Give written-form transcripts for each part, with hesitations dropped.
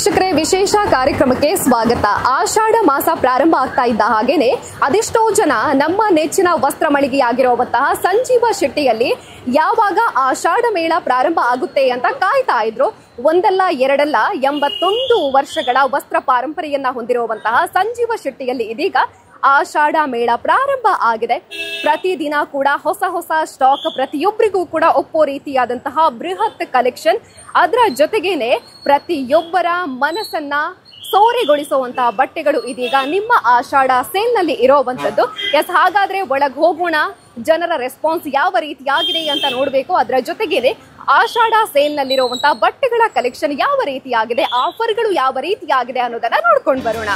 ವೀಕ್ಷಕರೇ, ವಿಶೇಷ ಕಾರ್ಯಕ್ರಮಕ್ಕೆ ಸ್ವಾಗತ. ಆಷಾಢ ಮಾಸ ಪ್ರಾರಂಭ ಆಗ್ತಾ ಇದ್ದ ಹಾಗೇನೆ ಅದೆಷ್ಟೋ ಜನ ನಮ್ಮ ನೆಚ್ಚಿನ ವಸ್ತ್ರ ಮಳಿಗೆಯಾಗಿರುವಂತಹ ಸಂಜೀವ ಶೆಟ್ಟಿಯಲ್ಲಿ ಯಾವಾಗ ಆಷಾಢ ಮೇಳ ಪ್ರಾರಂಭ ಆಗುತ್ತೆ ಅಂತ ಕಾಯ್ತಾ ಇದ್ರು. ಒಂದಲ್ಲ ಎರಡಲ್ಲ 81 ವರ್ಷಗಳ ವಸ್ತ್ರ ಪಾರಂಪರೆಯನ್ನ ಹೊಂದಿರುವಂತಹ ಸಂಜೀವ ಶೆಟ್ಟಿಯಲ್ಲಿ ಇದೀಗ ಆಷಾಢ ಮೇಳ ಪ್ರಾರಂಭ ಆಗಿದೆ. ಪ್ರತಿದಿನ ಕೂಡ ಹೊಸ ಹೊಸ ಸ್ಟಾಕ್, ಪ್ರತಿಯೊಬ್ಬರಿಗೂ ಕೂಡ ಒಪ್ಪೋ ರೀತಿಯಾದಂತಹ ಬೃಹತ್ ಕಲೆಕ್ಷನ್, ಅದರ ಜೊತೆಗೇನೆ ಪ್ರತಿಯೊಬ್ಬರ ಮನಸ್ಸನ್ನ ಸೋರೆಗೊಳಿಸುವಂತಹ ಬಟ್ಟೆಗಳು ಇದೀಗ ನಿಮ್ಮ ಆಷಾಢ ಸೇಲ್ ನಲ್ಲಿ ಇರೋವಂಥದ್ದು. ಎಸ್, ಹಾಗಾದ್ರೆ ಒಳಗೆ ಹೋಗೋಣ. ಜನರ ರೆಸ್ಪಾನ್ಸ್ ಯಾವ ರೀತಿಯಾಗಿದೆ ಅಂತ ನೋಡಬೇಕು. ಅದರ ಜೊತೆಗೇನೆ ಆಷಾಢ ಸೇಲ್ ನಲ್ಲಿರುವಂತಹ ಬಟ್ಟೆಗಳ ಕಲೆಕ್ಷನ್ ಯಾವ ರೀತಿಯಾಗಿದೆ, ಆಫರ್ಗಳು ಯಾವ ರೀತಿಯಾಗಿದೆ ಅನ್ನೋದನ್ನ ನೋಡ್ಕೊಂಡು ಬರೋಣ.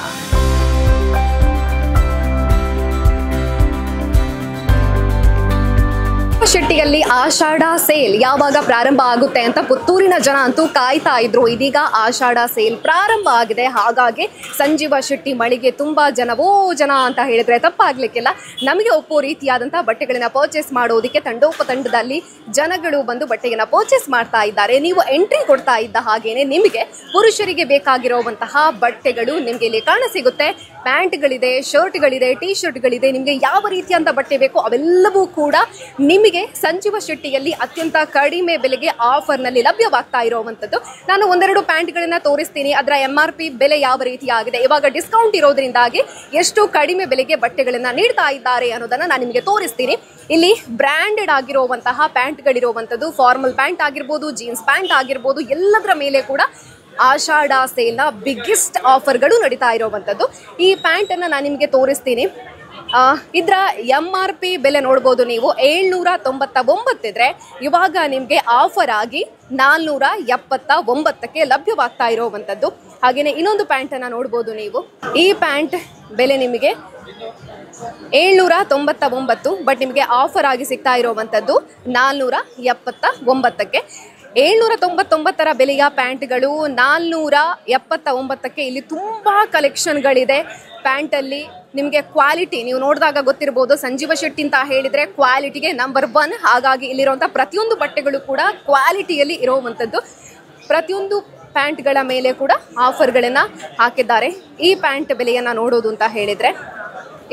ಶೆಟ್ಟಿಯಲ್ಲಿ ಆಷಾಢ ಸೇಲ್ ಯಾವಾಗ ಪ್ರಾರಂಭ ಆಗುತ್ತೆ ಅಂತ ಪುತ್ತೂರಿನ ಜನ ಅಂತೂ ಕಾಯ್ತಾ ಇದ್ರು. ಇದೀಗ ಆಷಾಢ ಸೇಲ್ ಪ್ರಾರಂಭ ಆಗಿದೆ. ಹಾಗಾಗಿ ಸಂಜೀವ ಶೆಟ್ಟಿ ಮಳಿಗೆ ತುಂಬಾ ಜನ ಅಂತ ಹೇಳಿದ್ರೆ ತಪ್ಪಾಗ್ಲಿಕ್ಕಿಲ್ಲ. ನಮಗೆ ಒಪ್ಪೋ ರೀತಿಯಾದಂತಹ ಬಟ್ಟೆಗಳನ್ನ ಪರ್ಚೇಸ್ ಮಾಡೋದಕ್ಕೆ ತಂಡೋಪತಂಡದಲ್ಲಿ ಜನಗಳು ಬಂದು ಬಟ್ಟೆಯನ್ನ ಪರ್ಚೇಸ್ ಮಾಡ್ತಾ ಇದ್ದಾರೆ. ನೀವು ಎಂಟ್ರಿ ಕೊಡ್ತಾ ಇದ್ದ ಹಾಗೇನೆ ನಿಮಗೆ ಪುರುಷರಿಗೆ ಬೇಕಾಗಿರುವಂತಹ ಬಟ್ಟೆಗಳು ನಿಮ್ಗೆ ಇಲ್ಲಿ ಕಾಣಸಿಗುತ್ತೆ. ಪ್ಯಾಂಟ್ಗಳಿದೆ, ಶರ್ಟ್ಗಳಿದೆ, ಟೀ ಶರ್ಟ್ಗಳಿದೆ. ನಿಮ್ಗೆ ಯಾವ ರೀತಿಯಂತ ಬಟ್ಟೆ ಬೇಕು ಅವೆಲ್ಲವೂ ಕೂಡ ನಿಮಗೆ ಸಂಜೀವ ಶೆಟ್ಟಿಯಲ್ಲಿ ಅತ್ಯಂತ ಕಡಿಮೆ ಬೆಲೆಗೆ ಆಫರ್ ನಲ್ಲಿ ಲಭ್ಯವಾಗ್ತಾ ಇರುವಂತದ್ದು. ನಾನು ಒಂದೆರಡು ಪ್ಯಾಂಟ್ಗಳನ್ನ ತೋರಿಸ್ತೀನಿ. ಅದರ MRP ಬೆಲೆ ಯಾವ ರೀತಿಯಾಗಿದೆ, ಇವಾಗ ಡಿಸ್ಕೌಂಟ್ ಇರೋದ್ರಿಂದಾಗಿ ಎಷ್ಟು ಕಡಿಮೆ ಬೆಲೆಗೆ ಬಟ್ಟೆಗಳನ್ನ ನೀಡ್ತಾ ಇದ್ದಾರೆ ಅನ್ನೋದನ್ನ ನಾನು ನಿಮಗೆ ತೋರಿಸ್ತೀನಿ. ಇಲ್ಲಿ ಬ್ರಾಂಡೆಡ್ ಆಗಿರುವಂತಹ ಪ್ಯಾಂಟ್ಗಳಿರುವಂತದ್ದು, ಫಾರ್ಮಲ್ ಪ್ಯಾಂಟ್ ಆಗಿರ್ಬೋದು, ಜೀನ್ಸ್ ಪ್ಯಾಂಟ್ ಆಗಿರ್ಬೋದು, ಎಲ್ಲದರ ಮೇಲೆ ಕೂಡ ಆಷಾಢ ಸೇಲ್ನ ಬಿಗ್ಗೆಸ್ಟ್ ಆಫರ್ಗಳು ನಡೀತಾ ಇರುವಂತದ್ದು. ಈ ಪ್ಯಾಂಟ್ ಅನ್ನ ನಾನು ನಿಮಗೆ ತೋರಿಸ್ತೀನಿ. ಇದರ MRP ಬೆಲೆ ನೋಡ್ಬೋದು ನೀವು 799 ಇದ್ರೆ ಇವಾಗ ನಿಮಗೆ ಆಫರ್ ಆಗಿ 479ಕ್ಕೆ ಲಭ್ಯವಾಗ್ತಾ ಇರುವಂತದ್ದು. ಹಾಗೇನೆ ಇನ್ನೊಂದು ಪ್ಯಾಂಟ್ ಅನ್ನ ನೋಡ್ಬೋದು ನೀವು. ಈ ಪ್ಯಾಂಟ್ ಬೆಲೆ ನಿಮಗೆ 799, ಬಟ್ ನಿಮಗೆ ಆಫರ್ ಆಗಿ ಸಿಗ್ತಾ ಇರುವಂತದ್ದು 479ಕ್ಕೆ. 799 ಬೆಲೆಯ ಪ್ಯಾಂಟ್ಗಳು 479ಕ್ಕೆ ಇಲ್ಲಿ ತುಂಬಾ ಕಲೆಕ್ಷನ್ಗಳಿದೆ. ಪ್ಯಾಂಟಲ್ಲಿ ನಿಮಗೆ ಕ್ವಾಲಿಟಿ ನೀವು ನೋಡಿದಾಗ ಗೊತ್ತಿರ್ಬೋದು. ಸಂಜೀವ ಶೆಟ್ಟಿ ಅಂತ ಹೇಳಿದ್ರೆ ಕ್ವಾಲಿಟಿಗೆ ನಂಬರ್ 1. ಹಾಗಾಗಿ ಇಲ್ಲಿರುವಂಥ ಪ್ರತಿಯೊಂದು ಬಟ್ಟೆಗಳು ಕೂಡ ಕ್ವಾಲಿಟಿಯಲ್ಲಿ ಇರುವಂಥದ್ದು. ಪ್ರತಿಯೊಂದು ಪ್ಯಾಂಟ್ಗಳ ಮೇಲೆ ಕೂಡ ಆಫರ್ಗಳನ್ನು ಹಾಕಿದ್ದಾರೆ. ಈ ಪ್ಯಾಂಟ್ ಬೆಲೆಯನ್ನು ನೋಡೋದು ಅಂತ ಹೇಳಿದರೆ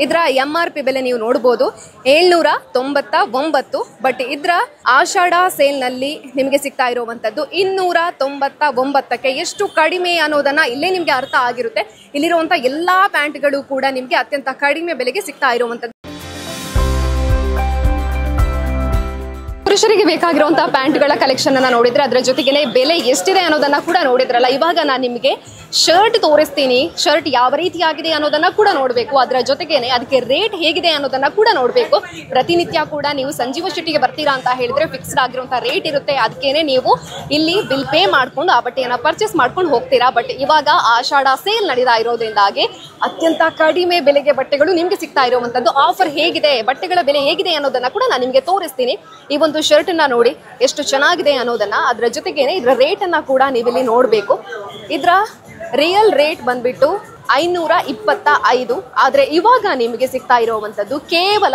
ಇದರ MRP ಬೆಲೆ ನೀವು ನೋಡ್ಬೋದು 799, ಬಟ್ ಇದರ ಆಷಾಢ ಸೇಲ್ನಲ್ಲಿ ನಿಮಗೆ ಸಿಗ್ತಾ ಇರುವಂಥದ್ದು 299ಕ್ಕೆ. ಎಷ್ಟು ಕಡಿಮೆ ಅನ್ನೋದನ್ನ ಇಲ್ಲೇ ನಿಮಗೆ ಅರ್ಥ ಆಗಿರುತ್ತೆ. ಇಲ್ಲಿರುವಂಥ ಎಲ್ಲ ಪ್ಯಾಂಟ್ಗಳು ಕೂಡ ನಿಮಗೆ ಅತ್ಯಂತ ಕಡಿಮೆ ಬೆಲೆಗೆ ಸಿಗ್ತಾ ಇರುವಂಥದ್ದು. ಪುರುಷರಿಗೆ ಬೇಕಾಗಿರುವಂತಹ ಪ್ಯಾಂಟ್ಗಳ ಕಲೆಕ್ಷನ್ ಅನ್ನ ನೋಡಿದ್ರೆ ಅದರ ಜೊತೆಗೆ ಬೆಲೆ ಎಷ್ಟಿದೆ ಅನ್ನೋದನ್ನ ಕೂಡ ನೋಡಿದ್ರಲ್ಲ. ಇವಾಗ ನಾನು ನಿಮಗೆ ಶರ್ಟ್ ತೋರಿಸ್ತೀನಿ. ಶರ್ಟ್ ಯಾವ ರೀತಿಯಾಗಿದೆ ಅನ್ನೋದನ್ನ ಕೂಡ ನೋಡಬೇಕು. ಅದರ ಜೊತೆಗೇನೆ ಅದಕ್ಕೆ ರೇಟ್ ಹೇಗಿದೆ ಅನ್ನೋದನ್ನ ಕೂಡ ನೋಡಬೇಕು. ಪ್ರತಿನಿತ್ಯ ಕೂಡ ನೀವು ಸಂಜೀವ ಶೆಟ್ಟಿಗೆ ಬರ್ತೀರಾ ಅಂತ ಹೇಳಿದ್ರೆ ಫಿಕ್ಸ್ಡ್ ಆಗಿರುವಂತಹ ರೇಟ್ ಇರುತ್ತೆ. ಅದಕ್ಕೇನೆ ನೀವು ಇಲ್ಲಿ ಬಿಲ್ ಪೇ ಮಾಡ್ಕೊಂಡು ಆ ಬಟ್ಟೆಯನ್ನ ಪರ್ಚೇಸ್ ಮಾಡ್ಕೊಂಡು ಹೋಗ್ತೀರಾ. ಬಟ್ ಇವಾಗ ಆಷಾಢ ಸೇಲ್ ನಡೀತಾ ಇರೋದ್ರಿಂದಾಗಿ ಅತ್ಯಂತ ಕಡಿಮೆ ಬೆಲೆಗೆ ಬಟ್ಟೆಗಳು ನಿಮ್ಗೆ ಸಿಗ್ತಾ ಇರುವಂತದ್ದು. ಆಫರ್ ಹೇಗಿದೆ, ಬಟ್ಟೆಗಳ ಬೆಲೆ ಹೇಗಿದೆ ಅನ್ನೋದನ್ನ ಕೂಡ ನಾನು ನಿಮ್ಗೆ ತೋರಿಸ್ತೀನಿ. ಈ ಒಂದು ಶರ್ಟ್ ಅನ್ನ ನೋಡಿ ಎಷ್ಟು ಚೆನ್ನಾಗಿದೆ ಅನ್ನೋದನ್ನ. ಅದರ ಜೊತೆಗೇನೆ ಇದರ ರೇಟ್ ಅನ್ನ ಕೂಡ ನೀವಿಲ್ಲಿ ನೋಡಬೇಕು. ಇದರ ರಿಯಲ್ ರೇಟ್ ಬಂದ್ಬಿಟ್ಟು 525, ಆದ್ರೆ ಇವಾಗ ನಿಮಗೆ ಸಿಗ್ತಾ ಇರುವಂತದ್ದು ಕೇವಲ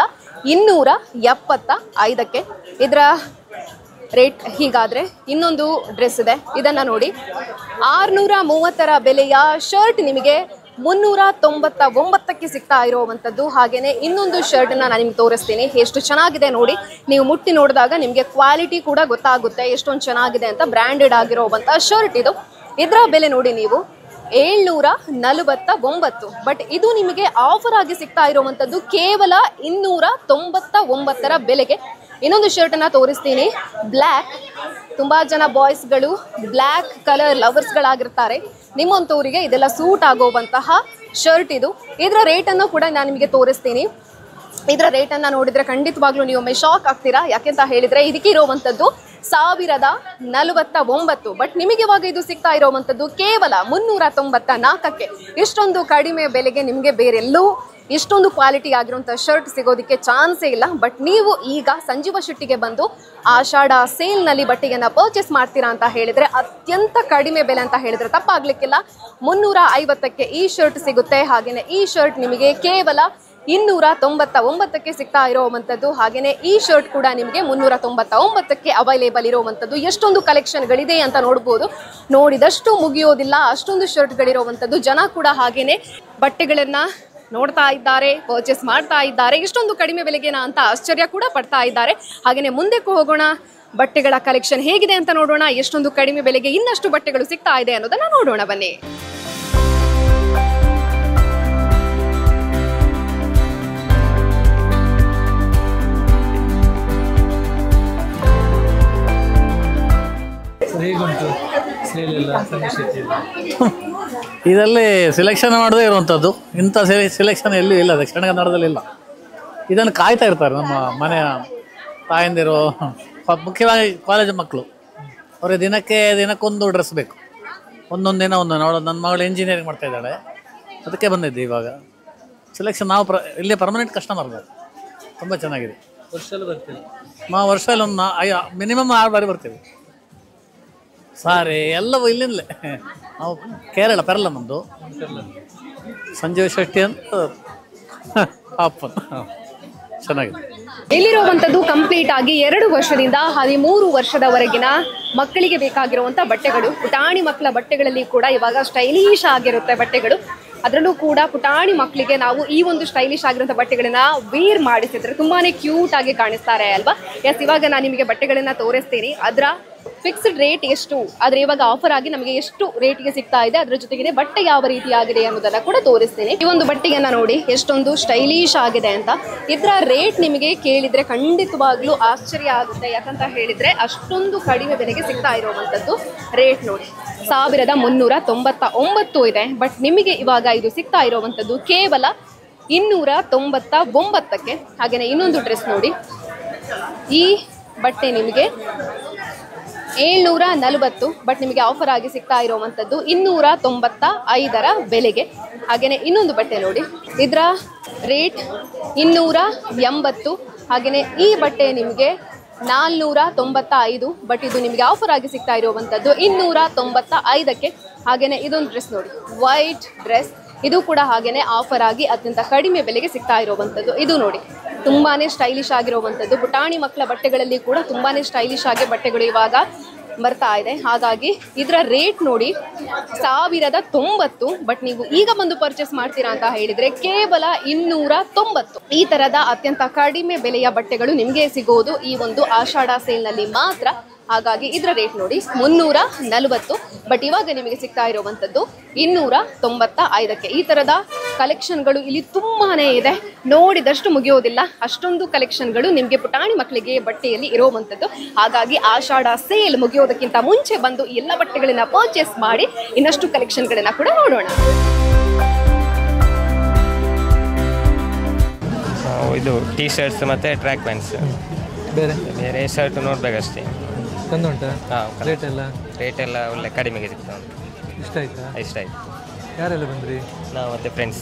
275ಕ್ಕೆ. ಇದರ ರೇಟ್ ಹೀಗಾದ್ರೆ ಇನ್ನೊಂದು ಡ್ರೆಸ್ ಇದೆ, ಇದನ್ನ ನೋಡಿ. 630 ಬೆಲೆಯ ಶರ್ಟ್ ನಿಮಗೆ 399ಕ್ಕೆ ಸಿಗ್ತಾ ಇರುವಂತದ್ದು. ಹಾಗೇನೆ ಇನ್ನೊಂದು ಶರ್ಟ್ ಅನ್ನ ನಾನು ನಿಮ್ಗೆ ತೋರಿಸ್ತೀನಿ. ಎಷ್ಟು ಚೆನ್ನಾಗಿದೆ ನೋಡಿ. ನೀವು ಮುಟ್ಟಿ ನೋಡಿದಾಗ ನಿಮಗೆ ಕ್ವಾಲಿಟಿ ಕೂಡ ಗೊತ್ತಾಗುತ್ತೆ ಎಷ್ಟೊಂದು ಚೆನ್ನಾಗಿದೆ ಅಂತ. ಬ್ರಾಂಡೆಡ್ ಆಗಿರುವಂತ ಶರ್ಟ್ ಇದು. ಇದರ ಬೆಲೆ ನೋಡಿ ನೀವು 749, ಬಟ್ ಇದು ನಿಮಗೆ ಆಫರ್ ಆಗಿ ಸಿಗ್ತಾ ಇರುವಂತದ್ದು ಕೇವಲ 299 ಬೆಲೆಗೆ. ಇನ್ನೊಂದು ಶರ್ಟ್ ಅನ್ನ ತೋರಿಸ್ತೀನಿ. ಬ್ಲ್ಯಾಕ್, ತುಂಬಾ ಜನ ಬಾಯ್ಸ್ಗಳು ಬ್ಲ್ಯಾಕ್ ಕಲರ್ ಲವರ್ಸ್ಗಳಾಗಿರ್ತಾರೆ. ನಿಮ್ಮಂತವರಿಗೆ ಇದೆಲ್ಲ ಸೂಟ್ ಆಗುವಂತಹ ಶರ್ಟ್ ಇದು. ಇದರ ರೇಟ್ ಅನ್ನು ಕೂಡ ನಾನು ನಿಮಗೆ ತೋರಿಸ್ತೀನಿ. ಇದರ ರೇಟ್ ಅನ್ನ ನೋಡಿದ್ರೆ ಖಂಡಿತವಾಗ್ಲೂ ನೀವು ಒಮ್ಮೆ ಶಾಕ್ ಆಗ್ತೀರಾ. ಯಾಕೆಂತ ಹೇಳಿದ್ರೆ ಇದಕ್ಕೆ ಇರುವಂತದ್ದು 1049, ಬಟ್ ನಿಮಗೆ ಇವಾಗ ಇದು ಸಿಗ್ತಾ ಇರುವಂತದ್ದು ಕೇವಲ 394ಕ್ಕೆ. ಇಷ್ಟೊಂದು ಕಡಿಮೆ ಬೆಲೆಗೆ ನಿಮಗೆ ಬೇರೆಲ್ಲೂ ಇಷ್ಟೊಂದು ಕ್ವಾಲಿಟಿ ಆಗಿರುವಂಥ ಶರ್ಟ್ ಸಿಗೋದಕ್ಕೆ ಚಾನ್ಸೇ ಇಲ್ಲ. ಬಟ್ ನೀವು ಈಗ ಸಂಜೀವ ಶೆಟ್ಟಿಗೆ ಬಂದು ಆಷಾಢ ಸೇಲ್ನಲ್ಲಿ ಬಟ್ಟೆಯನ್ನು ಪರ್ಚೇಸ್ ಮಾಡ್ತೀರಾ ಅಂತ ಹೇಳಿದ್ರೆ ಅತ್ಯಂತ ಕಡಿಮೆ ಬೆಲೆ ಅಂತ ಹೇಳಿದ್ರೆ ತಪ್ಪಾಗ್ಲಿಕ್ಕಿಲ್ಲ. 350ಕ್ಕೆ ಈ ಶರ್ಟ್ ಸಿಗುತ್ತೆ. ಹಾಗೇನೆ ಈ ಶರ್ಟ್ ನಿಮಗೆ ಕೇವಲ 299ಕ್ಕೆ ಸಿಗ್ತಾ ಇರೋವಂಥದ್ದು. ಹಾಗೆಯೇ ಈ ಶರ್ಟ್ ಕೂಡ ನಿಮಗೆ 399ಕ್ಕೆ ಅವೈಲೇಬಲ್ ಇರುವಂಥದ್ದು. ಎಷ್ಟೊಂದು ಕಲೆಕ್ಷನ್ಗಳಿದೆ ಅಂತ ನೋಡ್ಬೋದು. ನೋಡಿದಷ್ಟು ಮುಗಿಯೋದಿಲ್ಲ, ಅಷ್ಟೊಂದು ಶರ್ಟ್ಗಳಿರುವಂಥದ್ದು. ಜನ ಕೂಡ ಹಾಗೇನೆ ಬಟ್ಟೆಗಳನ್ನ ನೋಡ್ತಾ ಇದ್ದಾರೆ, ಪರ್ಚೇಸ್ ಮಾಡ್ತಾ ಇದ್ದಾರೆ. ಇಷ್ಟೊಂದು ಕಡಿಮೆ ಬೆಲೆಗೆನಾ ಅಂತ ಆಶ್ಚರ್ಯ ಕೂಡ ಪಡ್ತಾ ಇದ್ದಾರೆ. ಹಾಗೆಯೇ ಮುಂದಕ್ಕೆ ಹೋಗೋಣ, ಬಟ್ಟೆಗಳ ಕಲೆಕ್ಷನ್ ಹೇಗಿದೆ ಅಂತ ನೋಡೋಣ. ಎಷ್ಟೊಂದು ಕಡಿಮೆ ಬೆಲೆಗೆ ಇನ್ನಷ್ಟು ಬಟ್ಟೆಗಳು ಸಿಗ್ತಾ ಇದೆ ಅನ್ನೋದನ್ನ ನೋಡೋಣ ಬನ್ನಿ. ಇದರಲ್ಲಿ ಸೆಲೆಕ್ಷನ್ ಮಾಡದೇ ಇರುವಂಥದ್ದು, ಇಂಥ ಸೆಲೆಕ್ಷನ್ ಎಲ್ಲೂ ಇಲ್ಲ, ದಕ್ಷಿಣ ಕನ್ನಡದಲ್ಲಿ ಇಲ್ಲ. ಇದನ್ನು ಕಾಯ್ತಾ ಇರ್ತಾರೆ ನಮ್ಮ ಮನೆಯ ತಾಯಂದಿರು, ಮುಖ್ಯವಾಗಿ ಕಾಲೇಜ್ ಮಕ್ಕಳು. ಅವ್ರಿಗೆ ದಿನಕ್ಕೊಂದು ಡ್ರೆಸ್ ಬೇಕು, ಒಂದೊಂದು ದಿನ ಒಂದೊಂದು. ಅವಳು ನನ್ನ ಮಗಳು ಇಂಜಿನಿಯರಿಂಗ್ ಮಾಡ್ತಾ ಇದ್ದಾಳೆ, ಅದಕ್ಕೆ ಬಂದಿದ್ದೆ ಇವಾಗ. ಸೆಲೆಕ್ಷನ್ ನಾವು ಇಲ್ಲಿ ಪರ್ಮನೆಂಟ್ ಕಸ್ಟಮರ್, ತುಂಬ ಚೆನ್ನಾಗಿದೆ. ವರ್ಷದಲ್ಲಿ ಒಂದು ಮಿನಿಮಮ್ 6 ಬಾರಿ ಬರ್ತೀವಿ. ಸಾರಿ ಎಲ್ಲವೂ ಇಲ್ಲಿಂದಲೇ. ನಾವು ಕೇರಳ ಪೆರಲ, ನಮ್ಮದು ಸಂಜೀವ್ ಶೆಟ್ಟಿ ಅಂತ ಅಪ್ಪನ್. ಚೆನ್ನಾಗಿದೆ. ಇಲ್ಲಿರುವಂಥದ್ದು ಕಂಪ್ಲೀಟ್ ಆಗಿ 2 ವರ್ಷದಿಂದ 13 ವರ್ಷದವರೆಗಿನ ಮಕ್ಕಳಿಗೆ ಬೇಕಾಗಿರುವಂಥ ಬಟ್ಟೆಗಳು. ಪುಟಾಣಿ ಮಕ್ಕಳ ಬಟ್ಟೆಗಳಲ್ಲಿ ಕೂಡ ಇವಾಗ ಸ್ಟೈಲಿಶ್ ಆಗಿರುತ್ತೆ ಬಟ್ಟೆಗಳು. ಅದರಲ್ಲೂ ಕೂಡ ಪುಟಾಣಿ ಮಕ್ಕಳಿಗೆ ನಾವು ಈ ಒಂದು ಸ್ಟೈಲಿಶ್ ಆಗಿರುವಂಥ ಬಟ್ಟೆಗಳನ್ನ ವೇರ್ ಮಾಡಿಸಿದ್ರೆ ತುಂಬಾನೇ ಕ್ಯೂಟ್ ಆಗಿ ಕಾಣಿಸ್ತಾರೆ ಅಲ್ವಾ. ಇವಾಗ ನಾನು ನಿಮಗೆ ಬಟ್ಟೆಗಳನ್ನ ತೋರಿಸ್ತೀನಿ. ಅದರ ಫಿಕ್ಸ್ಡ್ ರೇಟ್ ಎಷ್ಟು, ಆದ್ರೆ ಇವಾಗ ಆಫರ್ ಆಗಿ ನಮಗೆ ಎಷ್ಟು ರೇಟ್ಗೆ ಸಿಗ್ತಾ ಇದೆ, ಅದ್ರ ಜೊತೆಗೆ ಬಟ್ಟೆ ಯಾವ ರೀತಿ ಆಗಿದೆ ಅನ್ನೋದನ್ನ ಕೂಡ ತೋರಿಸ್ತೀನಿ. ಈ ಒಂದು ಬಟ್ಟೆಯನ್ನ ನೋಡಿ ಎಷ್ಟೊಂದು ಸ್ಟೈಲಿಶ್ ಆಗಿದೆ ಅಂತ. ಇದರ ರೇಟ್ ನಿಮಗೆ ಕೇಳಿದ್ರೆ ಖಂಡಿತವಾಗ್ಲೂ ಆಶ್ಚರ್ಯ ಆಗುತ್ತೆ. ಯಾಕಂತ ಹೇಳಿದ್ರೆ ಅಷ್ಟೊಂದು ಕಡಿಮೆ ಬೆಲೆಗೆ ಸಿಗ್ತಾ ಇರುವಂತದ್ದು. ರೇಟ್ ನೋಡಿ 1399 ಇದೆ. ಬಟ್ ನಿಮಗೆ ಇವಾಗ ಇದು ಸಿಗ್ತಾ ಇರುವಂತದ್ದು ಕೇವಲ 299ಕ್ಕೆ. ಹಾಗೇನೆ ಇನ್ನೊಂದು ಡ್ರೆಸ್ ನೋಡಿ, ಈ ಬಟ್ಟೆ ನಿಮಗೆ 740, ಬಟ್ ನಿಮಗೆ ಆಫರ್ ಆಗಿ ಸಿಗ್ತಾ ಇರುವಂಥದ್ದು 295ರ ಬೆಲೆಗೆ. ಹಾಗೆಯೇ ಇನ್ನೊಂದು ಬಟ್ಟೆ ನೋಡಿ, ಇದರ ರೇಟ್ 280. ಹಾಗೆಯೇ ಈ ಬಟ್ಟೆ ನಿಮಗೆ 495, ಬಟ್ ಇದು ನಿಮಗೆ ಆಫರ್ ಆಗಿ ಸಿಗ್ತಾ ಇರುವಂಥದ್ದು 295ಕ್ಕೆ. ಹಾಗೆಯೇ ಇದೊಂದು ಡ್ರೆಸ್ ನೋಡಿ, ವೈಟ್ ಡ್ರೆಸ್. ಇದು ಕೂಡ ಹಾಗೇನೆ ಆಫರ್ ಆಗಿ ಅತ್ಯಂತ ಕಡಿಮೆ ಬೆಲೆಗೆ ಸಿಗ್ತಾ ಇರುವಂಥದ್ದು. ಇದು ನೋಡಿ ತುಂಬಾನೇ ಸ್ಟೈಲಿಶ್ ಆಗಿರುವಂಥದ್ದು. ಪುಟಾಣಿ ಮಕ್ಕಳ ಬಟ್ಟೆಗಳಲ್ಲಿ ಕೂಡ ತುಂಬಾನೇ ಸ್ಟೈಲಿಶ್ ಆಗಿ ಬಟ್ಟೆಗಳು ಇವಾಗ ಬರ್ತಾ ಇದೆ. ಹಾಗಾಗಿ ಇದರ ರೇಟ್ ನೋಡಿ 1090, ಬಟ್ ನೀವು ಈಗ ಬಂದು ಪರ್ಚೇಸ್ ಮಾಡ್ತೀರಾ ಅಂತ ಹೇಳಿದ್ರೆ ಕೇವಲ 290. ಈ ತರದ ಅತ್ಯಂತ ಕಡಿಮೆ ಬೆಲೆಯ ಬಟ್ಟೆಗಳು ನಿಮಗೆ ಸಿಗೋದು ಈ ಒಂದು ಆಷಾಢ ಸೇಲ್ನಲ್ಲಿ ಮಾತ್ರ. ಹಾಗಾಗಿ ಇದರ ರೇಟ್ ನೋಡಿ 340, ಬಟ್ ಇವಾಗ ನಿಮಗೆ ಸಿಗ್ತಾ ಇರುವಂಥದ್ದು 295ಕ್ಕೆ. ಈ ತರದ ಕಲೆಕ್ಷನ್ಗಳು ಇಲ್ಲಿ ತುಂಬಾನೇ ಇದೆ, ನೋಡಿದಷ್ಟು ಮುಗಿಯೋದಿಲ್ಲ. ಅಷ್ಟೊಂದು ಕಲೆಕ್ಷನ್ಗಳು ನಿಮಗೆ ಪುಟಾಣಿ ಮಕ್ಕಳಿಗೆ ಬಟ್ಟೆಯಲ್ಲಿ ಇರುವಂಥದ್ದು. ಹಾಗಾಗಿ ಆಷಾಢ ಸೇಲ್ ಮುಗಿಯೋದಕ್ಕಿಂತ ಮುಂಚೆ ಬಂದು ಎಲ್ಲ ಬಟ್ಟೆಗಳನ್ನ ಪರ್ಚೇಸ್ ಮಾಡಿ ಇನ್ನಷ್ಟು ಕಲೆಕ್ಷನ್ಗಳನ್ನ ಕೂಡ ನೋಡೋಣ. ಇದು ಟೀ ಶರ್ಟ್ಸ್ ಮತ್ತು ಟ್ರ್ಯಾಕ್ ಪ್ಯಾಂಟ್ಸ್, ಬೇರೆ ಶರ್ಟ್ ನೋಡ್ಬೇಕಷ್ಟೇ. ರೇಟ್ ಎಲ್ಲ ಒಳ್ಳೆ ಕಡಿಮೆಗೆ ಸಿಗ್ತಾ ಉಂಟು. ಇಷ್ಟ ಆಯ್ತು. ಯಾರೆಲ್ಲ ಬಂದ್ರಿ? ನಾವು ಮತ್ತೆ ಫ್ರೆಂಡ್ಸ್.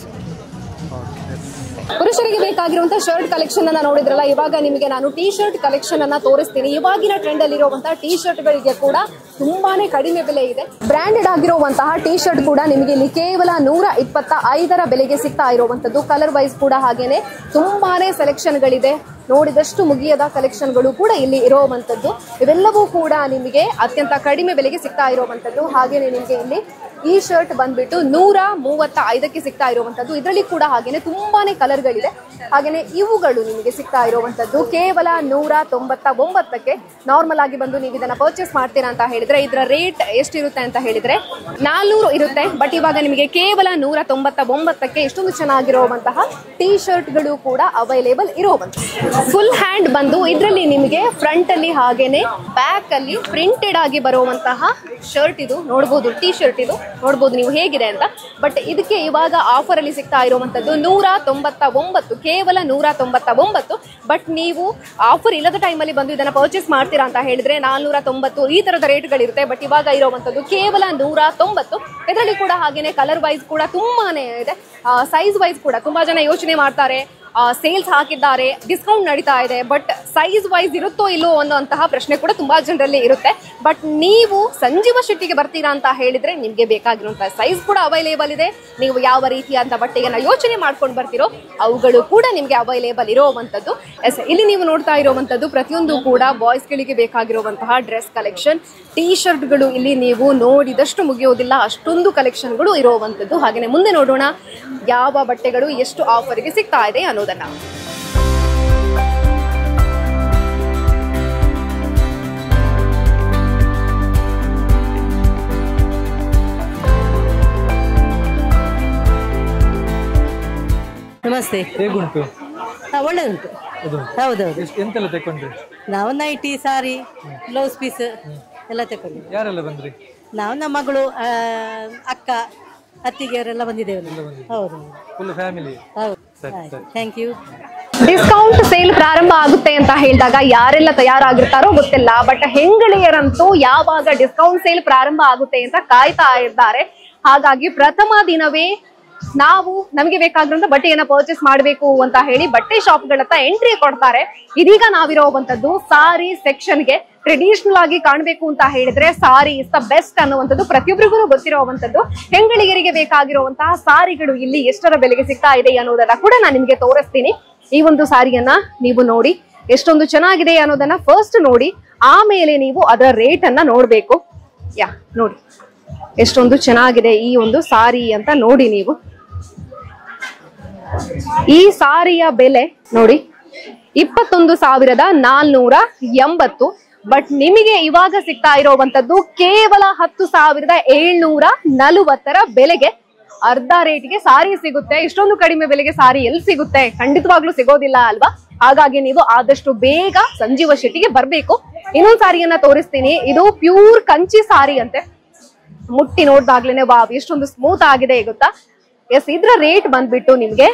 ಪುರುಷರಿಗೆ ಬೇಕಾಗಿರುವಂತಹ ಶರ್ಟ್ ಕಲೆಕ್ಷನ್ ಅನ್ನ ನೋಡಿದ್ರಲ್ಲ, ಇವಾಗ ನಿಮಗೆ ನಾನು ಟೀ ಶರ್ಟ್ ಕಲೆಕ್ಷನ್ ಅನ್ನ ತೋರಿಸ್ತೀನಿ. ಇವಾಗಿನ ಟ್ರೆಂಡ್ ಅಲ್ಲಿ ಇರುವಂತಹ ಟೀ ಶರ್ಟ್ ಗಳಿಗೆ ಕೂಡ ತುಂಬಾನೇ ಕಡಿಮೆ ಬೆಲೆ ಇದೆ. ಬ್ರಾಂಡೆಡ್ ಆಗಿರುವಂತಹ ಟೀ ಶರ್ಟ್ ಕೂಡ ನಿಮಗೆ ಇಲ್ಲಿ ಕೇವಲ 125ರ ಬೆಲೆಗೆ ಸಿಗ್ತಾ ಇರುವಂತದ್ದು. ಕಲರ್ ವೈಸ್ ಕೂಡ ಹಾಗೇನೆ ತುಂಬಾನೇ ಸೆಲೆಕ್ಷನ್ ಗಳಿದೆ. ನೋಡಿದಷ್ಟು ಮುಗಿಯದ ಕಲೆಕ್ಷನ್ಗಳು ಕೂಡ ಇಲ್ಲಿ ಇರುವಂತದ್ದು. ಇವೆಲ್ಲವೂ ಕೂಡ ನಿಮಗೆ ಅತ್ಯಂತ ಕಡಿಮೆ ಬೆಲೆಗೆ ಸಿಗ್ತಾ ಇರುವಂತದ್ದು. ಹಾಗೇನೆ ನಿಮಗೆ ಇಲ್ಲಿ ಈ ಶರ್ಟ್ ಬಂದ್ಬಿಟ್ಟು 135ಕ್ಕೆ ಸಿಗ್ತಾ ಇರುವಂತದ್ದು. ಇದರಲ್ಲಿ ಕೂಡ ಹಾಗೇನೆ ತುಂಬಾನೇ ಕಲರ್ಗಳಿದೆ. ಹಾಗೇನೆ ಇವುಗಳು ನಿಮಗೆ ಸಿಗ್ತಾ ಇರುವಂತದ್ದು ಕೇವಲ 199ಕ್ಕೆ. ನಾರ್ಮಲ್ ಆಗಿ ಬಂದು ನೀವು ಇದನ್ನ ಪರ್ಚೇಸ್ ಮಾಡ್ತೀರಾ ಅಂತ ಹೇಳಿದ್ರೆ ಇದರ ರೇಟ್ ಎಷ್ಟಿರುತ್ತೆ ಅಂತ ಹೇಳಿದ್ರೆ 400 ಇರುತ್ತೆ. ಬಟ್ ಇವಾಗ ನಿಮಗೆ ಕೇವಲ 199ಕ್ಕೆ ಇಷ್ಟೊಂದು ಚೆನ್ನಾಗಿರುವಂತಹ ಟೀ ಶರ್ಟ್ಗಳು ಕೂಡ ಅವೈಲೇಬಲ್ ಇರುವಂತದ್ದು. ಫುಲ್ ಹ್ಯಾಂಡ್ ಬಂದು ಇದರಲ್ಲಿ ನಿಮಗೆ ಫ್ರಂಟ್ ಅಲ್ಲಿ ಹಾಗೇನೆ ಬ್ಯಾಕ್ ಅಲ್ಲಿ ಪ್ರಿಂಟೆಡ್ ಆಗಿ ಬರುವಂತಹ ಶರ್ಟ್ ಇದು ನೋಡಬಹುದು. ಟೀ ಶರ್ಟ್ ಇದು ನೋಡಬಹುದು ನೀವು ಹೇಗಿದೆ ಅಂತ. ಬಟ್ ಇದಕ್ಕೆ ಇವಾಗ ಆಫರ್ ಅಲ್ಲಿ ಸಿಗ್ತಾ ಇರುವಂತದ್ದು 199, ಕೇವಲ 199. ಬಟ್ ನೀವು ಆಫರ್ ಇಲ್ಲದ ಟೈಮ್ ಅಲ್ಲಿ ಬಂದು ಇದನ್ನ ಪರ್ಚೇಸ್ ಮಾಡ್ತೀರಾ ಅಂತ ಹೇಳಿದ್ರೆ 490 ಈ ತರದ ರೇಟ್ಗಳಿರುತ್ತೆ. ಬಟ್ ಇವಾಗ ಇರುವಂತದ್ದು ಕೇವಲ 190. ಇದರಲ್ಲಿ ಕೂಡ ಹಾಗೇನೆ ಕಲರ್ ವೈಸ್ ಕೂಡ ತುಂಬಾನೇ ಇದೆ, ಸೈಜ್ ವೈಸ್ ಕೂಡ ತುಂಬಾ ಜನ ಯೋಚನೆ ಮಾಡ್ತಾರೆ ಸೇಲ್ಸ್ ಹಾಕಿದ್ದಾರೆ, ಡಿಸ್ಕೌಂಟ್ ನಡೀತಾ ಇದೆ, ಬಟ್ ಸೈಜ್ ವೈಸ್ ಇರುತ್ತೋ ಇಲ್ಲೋ ಅನ್ನೋಂತಹ ಪ್ರಶ್ನೆ ಕೂಡ ತುಂಬಾ ಜನರಲ್ಲಿ ಇರುತ್ತೆ. ಬಟ್ ನೀವು ಸಂಜೀವ ಶೆಟ್ಟಿಗೆ ಬರ್ತೀರಾ ಅಂತ ಹೇಳಿದ್ರೆ ನಿಮಗೆ ಬೇಕಾಗಿರುವಂತಹ ಸೈಜ್ ಕೂಡ ಅವೈಲೇಬಲ್ ಇದೆ. ನೀವು ಯಾವ ರೀತಿಯಾದ ಬಟ್ಟೆಯನ್ನ ಯೋಚನೆ ಮಾಡ್ಕೊಂಡು ಬರ್ತೀರೋ ಅವುಗಳು ಕೂಡ ನಿಮಗೆ ಅವೈಲೇಬಲ್ ಇರುವಂತದ್ದು. ಇಲ್ಲಿ ನೀವು ನೋಡ್ತಾ ಇರುವಂತದ್ದು ಪ್ರತಿಯೊಂದು ಕೂಡ ಬಾಯ್ಸ್ ಗಳಿಗೆ ಬೇಕಾಗಿರುವಂತಹ ಡ್ರೆಸ್ ಕಲೆಕ್ಷನ್, ಟೀ ಶರ್ಟ್ಗಳು ಇಲ್ಲಿ ನೀವು ನೋಡಿದಷ್ಟು ಮುಗಿಯೋದಿಲ್ಲ, ಅಷ್ಟೊಂದು ಕಲೆಕ್ಷನ್ಗಳು ಇರುವಂತದ್ದು. ಹಾಗೆಯೇ ಮುಂದೆ ನೋಡೋಣ ಯಾವ ಬಟ್ಟೆಗಳು ಎಷ್ಟು ಆಫರ್ಗೆ ಸಿಗ್ತಾ ಇದೆ ಅನ್ನೋದನ್ನ. ನಮಸ್ತೆ. ಹೇಗುಂಟು? ಒಳ್ಳೆ ಉಂಟು. ಹೌದೌದು. ಎಂತೆಲ್ಲ ತಕೊಂಡ್ರಿ? ನಾವು ನೈಟಿ, ಸಾರಿ, ಬ್ಲೌಸ್ ಪೀಸ್ ಎಲ್ಲ ತಕೊಂಡ್ವಿ. ಯಾರೆಲ್ಲ ಬಂದ್ರಿ? ನಾವು ನಮ್ಮ ಮಗಳು, ಅಕ್ಕ, ಅತ್ತಿಗೆಯವರೆಲ್ಲ ಬಂದಿದ್ದೇವೆ. ಹೌದು, ಫುಲ್ ಫ್ಯಾಮಿಲಿ. ಹೌದು. Thank you. ಡಿಸ್ಕೌಂಟ್ ಸೇಲ್ ಪ್ರಾರಂಭ ಆಗುತ್ತೆ ಅಂತ ಹೇಳಿದಾಗ ಯಾರೆಲ್ಲ ತಯಾರಾಗಿರ್ತಾರೋ ಗೊತ್ತಿಲ್ಲ, ಬಟ್ ಹೆಂಗಳಿಯರಂತೂ ಯಾವಾಗ ಡಿಸ್ಕೌಂಟ್ ಸೇಲ್ ಪ್ರಾರಂಭ ಆಗುತ್ತೆ ಅಂತ ಕಾಯ್ತಾ ಇದ್ದಾರೆ. ಹಾಗಾಗಿ ಪ್ರಥಮ ದಿನವೇ ನಾವು ನಮಗೆ ಬೇಕಾಗಿರುವಂತ ಬಟ್ಟೆಯನ್ನ ಪರ್ಚೇಸ್ ಮಾಡಬೇಕು ಅಂತ ಹೇಳಿ ಬಟ್ಟೆ ಶಾಪ್ಗಳತ್ತ ಎಂಟ್ರಿ ಕೊಡ್ತಾರೆ. ಇದೀಗ ನಾವಿರುವಂತದ್ದು ಸಾರಿ ಸೆಕ್ಷನ್ಗೆ. ಟ್ರೆಡಿಷನಲ್ ಆಗಿ ಕಾಣಬೇಕು ಅಂತ ಹೇಳಿದ್ರೆ ಸಾರಿ ಇಸ್ ದ ಬೆಸ್ಟ್ ಅನ್ನುವಂಥದ್ದು ಪ್ರತಿಯೊಬ್ಬರಿಗೂ ಗೊತ್ತಿರುವಂತದ್ದು. ಹೆಂಗಳಿಗರಿಗೆ ಬೇಕಾಗಿರುವಂತಹ ಸಾರಿಗಳು ಇಲ್ಲಿ ಎಷ್ಟರ ಬೆಲೆಗೆ ಸಿಗ್ತಾ ಇದೆ ಅನ್ನೋದನ್ನ ಕೂಡ ನಾನು ನಿಮ್ಗೆ ತೋರಿಸ್ತೀನಿ. ಈ ಒಂದು ಸಾರಿಯನ್ನ ನೀವು ನೋಡಿ ಎಷ್ಟೊಂದು ಚೆನ್ನಾಗಿದೆ ಅನ್ನೋದನ್ನ ಫಸ್ಟ್ ನೋಡಿ, ಆಮೇಲೆ ನೀವು ಅದರ ರೇಟ್ ಅನ್ನ ನೋಡ್ಬೇಕು. ನೋಡಿ ಎಷ್ಟೊಂದು ಚೆನ್ನಾಗಿದೆ ಈ ಒಂದು ಸಾರಿ ಅಂತ ನೋಡಿ. ನೀವು ಈ ಸಾರಿಯ ಬೆಲೆ ನೋಡಿ 21,480. ಬಟ್ ನಿಮಗೆ ಇವಾಗ ಸಿಗ್ತಾ ಇರುವಂತದ್ದು ಕೇವಲ 10,740 ಬೆಲೆಗೆ ಅರ್ಧ ರೇಟ್ಗೆ ಸಾರಿ ಸಿಗುತ್ತೆ. ಇಷ್ಟೊಂದು ಕಡಿಮೆ ಬೆಲೆಗೆ ಸಾರಿ ಎಲ್ಲಿ ಸಿಗುತ್ತೆ? ಖಂಡಿತವಾಗ್ಲೂ ಸಿಗೋದಿಲ್ಲ ಅಲ್ವಾ? ಹಾಗಾಗಿ ನೀವು ಆದಷ್ಟು ಬೇಗ ಸಂಜೀವ ಶೆಟ್ಟಿಗೆ ಬರ್ಬೇಕು. ಇನ್ನೊಂದು ಸಾರಿಯನ್ನ ತೋರಿಸ್ತೀನಿ. ಇದು ಪ್ಯೂರ್ ಕಂಚಿ ಸಾರಿ ಅಂತೆ. ಮುಟ್ಟಿ ನೋಡ್ದಾಗ್ಲೇನೆ ವಾವ್ ಎಷ್ಟೊಂದು ಸ್ಮೂತ್ ಆಗಿದೆ ಗೊತ್ತಾ. ಇದ್ರ ರೇಟ್ ಬಂದ್ಬಿಟ್ಟು ನಿಮ್ಗೆ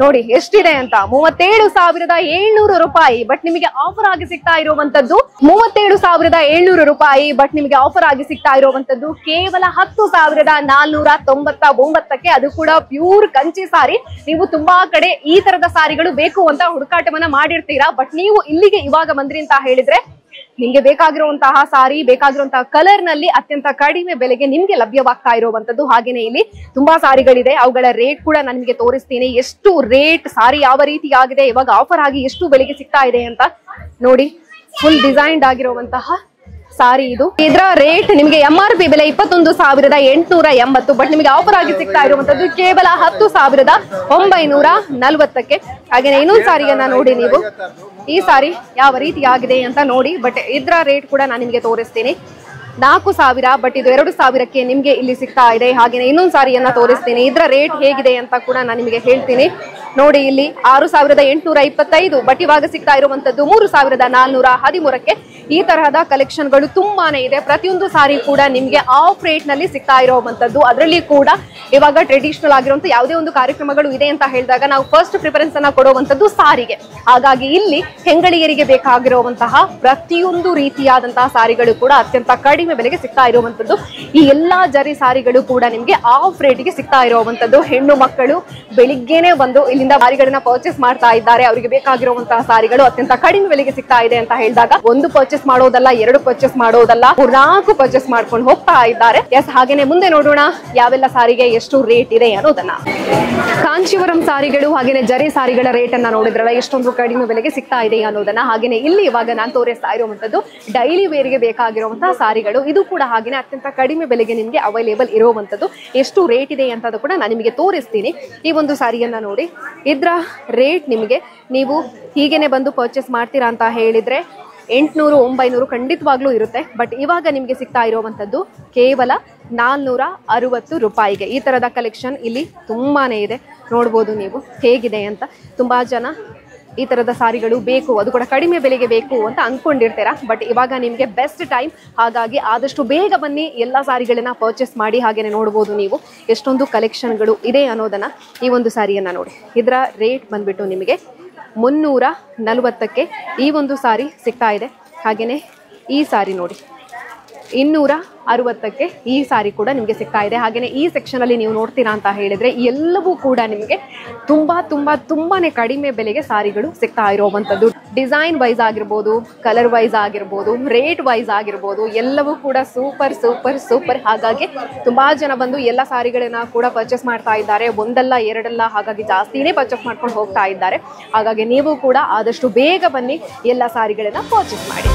ನೋಡಿ ಎಷ್ಟಿದೆ ಅಂತ, 37,700 ರೂಪಾಯಿ. ಬಟ್ ನಿಮಗೆ ಆಫರ್ ಆಗಿ ಸಿಗ್ತಾ ಇರುವಂತದ್ದು 37,700 ರೂಪಾಯಿ. ಬಟ್ ನಿಮಗೆ ಆಫರ್ ಆಗಿ ಸಿಗ್ತಾ ಇರುವಂತದ್ದು ಕೇವಲ 10,499. ಅದು ಕೂಡ ಪ್ಯೂರ್ ಕಂಚಿ ಸಾರಿ. ನೀವು ತುಂಬಾ ಕಡೆ ಈ ತರದ ಸಾರಿಗಳು ಬೇಕು ಅಂತ ಹುಡುಕಾಟವನ್ನ ಮಾಡಿರ್ತೀರಾ, ಬಟ್ ನೀವು ಇಲ್ಲಿಗೆ ಇವಾಗ ಬಂದ್ರಿ ಅಂತ ಹೇಳಿದ್ರೆ ನಿಮ್ಗೆ ಬೇಕಾಗಿರುವಂತಹ ಸಾರಿ ಬೇಕಾಗಿರುವಂತಹ ಕಲರ್ ನಲ್ಲಿ ಅತ್ಯಂತ ಕಡಿಮೆ ಬೆಲೆಗೆ ನಿಮ್ಗೆ ಲಭ್ಯವಾಗ್ತಾ ಇರುವಂತದ್ದು. ಹಾಗೇನೆ ಇಲ್ಲಿ ತುಂಬಾ ಸಾರಿಗಳಿದೆ, ಅವುಗಳ ರೇಟ್ ಕೂಡ ನಾನು ನಿಮ್ಗೆ ತೋರಿಸ್ತೀನಿ. ಎಷ್ಟು ರೇಟ್ ಸಾರಿ ಯಾವ ರೀತಿ ಆಗಿದೆ, ಇವಾಗ ಆಫರ್ ಆಗಿ ಎಷ್ಟು ಬೆಲೆಗೆ ಸಿಗ್ತಾ ಇದೆ ಅಂತ ನೋಡಿ. ಫುಲ್ ಡಿಸೈನ್ಡ್ ಆಗಿರುವಂತಹ ಸಾರಿ ಇದು. ಇದರ ರೇಟ್ ನಿಮಗೆ MRP ಬೆಲೆ 21,880. ಬಟ್ ನಿಮಗೆ ಆಫರ್ ಆಗಿ ಸಿಗ್ತಾ ಇರುವಂತದ್ದು ಕೇವಲ 10,940. ಹಾಗೇನೆ ಇನ್ನೊಂದು ಸಾರಿಯನ್ನ ನೋಡಿ ನೀವು. ಈ ಸಾರಿ ಯಾವ ರೀತಿ ಆಗಿದೆ ಅಂತ ನೋಡಿ. ಬಟ್ ಇದರ ರೇಟ್ ಕೂಡ ನಾನು ನಿಮಗೆ ತೋರಿಸ್ತೀನಿ. 4,000. ಬಟ್ ಇದು 2,000ಕ್ಕೆ ನಿಮ್ಗೆ ಇಲ್ಲಿ ಸಿಗ್ತಾ ಇದೆ. ಹಾಗೇನೆ ಇನ್ನೊಂದು ಸಾರಿಯನ್ನ ತೋರಿಸ್ತೀನಿ. ಇದರ ರೇಟ್ ಹೇಗಿದೆ ಅಂತ ಕೂಡ ನಾನು ನಿಮಗೆ ಹೇಳ್ತೀನಿ. ನೋಡಿ ಇಲ್ಲಿ 6,825. ಬಟ್ ಇವಾಗ ಸಿಗ್ತಾ ಇರುವಂತದ್ದು 3,413. ಈ ತರಹದ ಕಲೆಕ್ಷನ್ಗಳು ತುಂಬಾನೇ ಇದೆ. ಪ್ರತಿಯೊಂದು ಸಾರಿ ಕೂಡ ನಿಮ್ಗೆ ಆಫ್ ರೇಟ್ ನಲ್ಲಿ ಸಿಗ್ತಾ ಇರುವಂತದ್ದು. ಅದರಲ್ಲಿ ಕೂಡ ಇವಾಗ ಟ್ರೆಡಿಷನಲ್ ಆಗಿರುವಂತ ಯಾವುದೇ ಒಂದು ಕಾರ್ಯಕ್ರಮಗಳು ಇದೆ ಅಂತ ಹೇಳಿದಾಗ ನಾವು ಫಸ್ಟ್ ಪ್ರಿಫರೆನ್ಸ್ ಅನ್ನ ಕೊಡುವಂತದ್ದು ಸಾರಿಗೆ. ಹಾಗಾಗಿ ಇಲ್ಲಿ ಹೆಂಗಳಿಯರಿಗೆ ಬೇಕಾಗಿರುವಂತಹ ಪ್ರತಿಯೊಂದು ರೀತಿಯಾದಂತಹ ಸಾರಿಗಳು ಕೂಡ ಅತ್ಯಂತ ಕಡಿಮೆ ಬೆಲೆಗೆ ಸಿಗ್ತಾ ಇರುವಂತದ್ದು. ಈ ಎಲ್ಲಾ ಜರಿ ಸಾರಿಗಳು ಕೂಡ ನಿಮ್ಗೆ ಆಫ್ ರೇಟ್ಗೆ ಸಿಗ್ತಾ ಇರುವಂತದ್ದು. ಹೆಣ್ಣು ಮಕ್ಕಳು ಬೆಳಿಗ್ಗೆನೆ ಬಂದು ಇಲ್ಲಿಂದ ಸಾರಿಗಳನ್ನ ಪರ್ಚೇಸ್ ಮಾಡ್ತಾ ಇದ್ದಾರೆ. ಅವರಿಗೆ ಬೇಕಾಗಿರುವಂತಹ ಸಾರಿಗಳು ಅತ್ಯಂತ ಕಡಿಮೆ ಬೆಲೆಗೆ ಸಿಗ್ತಾ ಇದೆ ಅಂತ ಹೇಳಿದಾಗ ಒಂದು ಪರ್ಚೇಸ್ ಮಾಡೋದಲ್ಲ, 2 ಪರ್ಚೇಸ್ ಮಾಡೋದಲ್ಲ, 4 ಪರ್ಚೇಸ್ ಮಾಡ್ಕೊಂಡು ಹೋಗ್ತಾ ಇದ್ದಾರೆ. ಹಾಗೇನೆ ಮುಂದೆ ನೋಡೋಣ ಯಾವೆಲ್ಲ ಸಾರಿಗೆ ಎಷ್ಟು ರೇಟ್ ಇದೆ ಅನ್ನೋದನ್ನ. ಕಾಂಚೀವರಂ ಸಾರಿಗಳು ಹಾಗೇನೆ ಜರಿ ಸಾರಿಗಳ ರೇಟ್ ಅನ್ನ ನೋಡಿದ್ರಲ್ಲ ಎಷ್ಟೊಂದು ಕಡಿಮೆ ಬೆಲೆಗೆ ಸಿಗ್ತಾ ಇದೆ ಅನ್ನೋದನ್ನ. ಹಾಗೇನೆ ಇಲ್ಲಿ ಇವಾಗ ನಾನು ತೋರಿಸ್ತಾ ಇರುವಂತದ್ದು ಡೈಲಿ ವೇರ್ಗೆ ಬೇಕಾಗಿರುವಂತಹ ಸಾರಿಗಳು. ಇದು ಕೂಡ ಹಾಗೇನೆ ಅತ್ಯಂತ ಕಡಿಮೆ ಬೆಲೆಗೆ ನಿಮ್ಗೆ ಅವೈಲೇಬಲ್ ಇರುವಂತದ್ದು. ಎಷ್ಟು ರೇಟ್ ಇದೆ ಅಂತ ಕೂಡ ನಾನು ನಿಮಗೆ ತೋರಿಸ್ತೀನಿ. ಈ ಒಂದು ಸಾರಿಯನ್ನ ನೋಡಿ. ಇದ್ರ ರೇಟ್ ನಿಮಗೆ ನೀವು ಹೀಗೇನೆ ಬಂದು ಪರ್ಚೇಸ್ ಮಾಡ್ತೀರಾ ಅಂತ ಹೇಳಿದ್ರೆ 800-900 ಖಂಡಿತವಾಗ್ಲೂ ಇರುತ್ತೆ. ಬಟ್ ಇವಾಗ ನಿಮ್ಗೆ ಸಿಗ್ತಾ ಇರುವಂತದ್ದು ಕೇವಲ 460 ರೂಪಾಯಿಗೆ. ಈ ತರದ ಕಲೆಕ್ಷನ್ ಇಲ್ಲಿ ತುಂಬಾನೇ ಇದೆ. ನೋಡ್ಬೋದು ನೀವು ಹೇಗಿದೆ ಅಂತ. ತುಂಬಾ ಜನ ಈ ತರದ ಸಾರಿಗಳು ಬೇಕು, ಅದು ಕೂಡ ಕಡಿಮೆ ಬೆಲೆಗೆ ಬೇಕು ಅಂತ ಅನ್ಕೊಂಡಿರ್ತೀರಾ. ಬಟ್ ಇವಾಗ ನಿಮ್ಗೆ ಬೆಸ್ಟ್ ಟೈಮ್. ಹಾಗಾಗಿ ಆದಷ್ಟು ಬೇಗ ಬನ್ನಿ, ಎಲ್ಲ ಸಾರಿಗಳನ್ನ ಪರ್ಚೇಸ್ ಮಾಡಿ. ಹಾಗೇನೆ ನೋಡ್ಬೋದು ನೀವು ಎಷ್ಟೊಂದು ಕಲೆಕ್ಷನ್ಗಳು ಇದೆ ಅನ್ನೋದನ್ನ. ಈ ಒಂದು ಸಾರಿಯನ್ನ ನೋಡಿ. ಇದರ ರೇಟ್ ಬಂದ್ಬಿಟ್ಟು ನಿಮಗೆ 340ಕ್ಕೆ ಈ ಒಂದು ಸಾರಿ ಸಿಗ್ತಾ ಇದೆ. ಹಾಗೇನೆ ಈ ಸಾರಿ ನೋಡಿ 260ಕ್ಕೆ ಈ ಸಾರಿ ಕೂಡ ನಿಮಗೆ ಸಿಗ್ತಾ ಇದೆ. ಹಾಗೆಯೇ ಈ ಸೆಕ್ಷನಲ್ಲಿ ನೀವು ನೋಡ್ತೀರಾ ಅಂತ ಹೇಳಿದರೆ ಎಲ್ಲವೂ ಕೂಡ ನಿಮಗೆ ತುಂಬಾನೇ ಕಡಿಮೆ ಬೆಲೆಗೆ ಸಾರಿಗಳು ಸಿಗ್ತಾ ಇರುವಂಥದ್ದು. ಡಿಸೈನ್ ವೈಸ್ ಆಗಿರ್ಬೋದು, ಕಲರ್ ವೈಸ್ ಆಗಿರ್ಬೋದು, ರೇಟ್ ವೈಸ್ ಆಗಿರ್ಬೋದು, ಎಲ್ಲವೂ ಕೂಡ ಸೂಪರ್. ಹಾಗಾಗಿ ತುಂಬಾ ಜನ ಬಂದು ಎಲ್ಲ ಸಾರಿಗಳನ್ನ ಕೂಡ ಪರ್ಚೇಸ್ ಮಾಡ್ತಾ ಇದ್ದಾರೆ. ಒಂದಲ್ಲ ಎರಡಲ್ಲ, ಹಾಗಾಗಿ ಜಾಸ್ತಿನೇ ಪರ್ಚೇಸ್ ಮಾಡ್ಕೊಂಡು ಹೋಗ್ತಾ ಇದ್ದಾರೆ. ಹಾಗಾಗಿ ನೀವು ಕೂಡ ಆದಷ್ಟು ಬೇಗ ಬನ್ನಿ, ಎಲ್ಲ ಸಾರಿಗಳನ್ನ ಪರ್ಚೇಸ್ ಮಾಡಿ.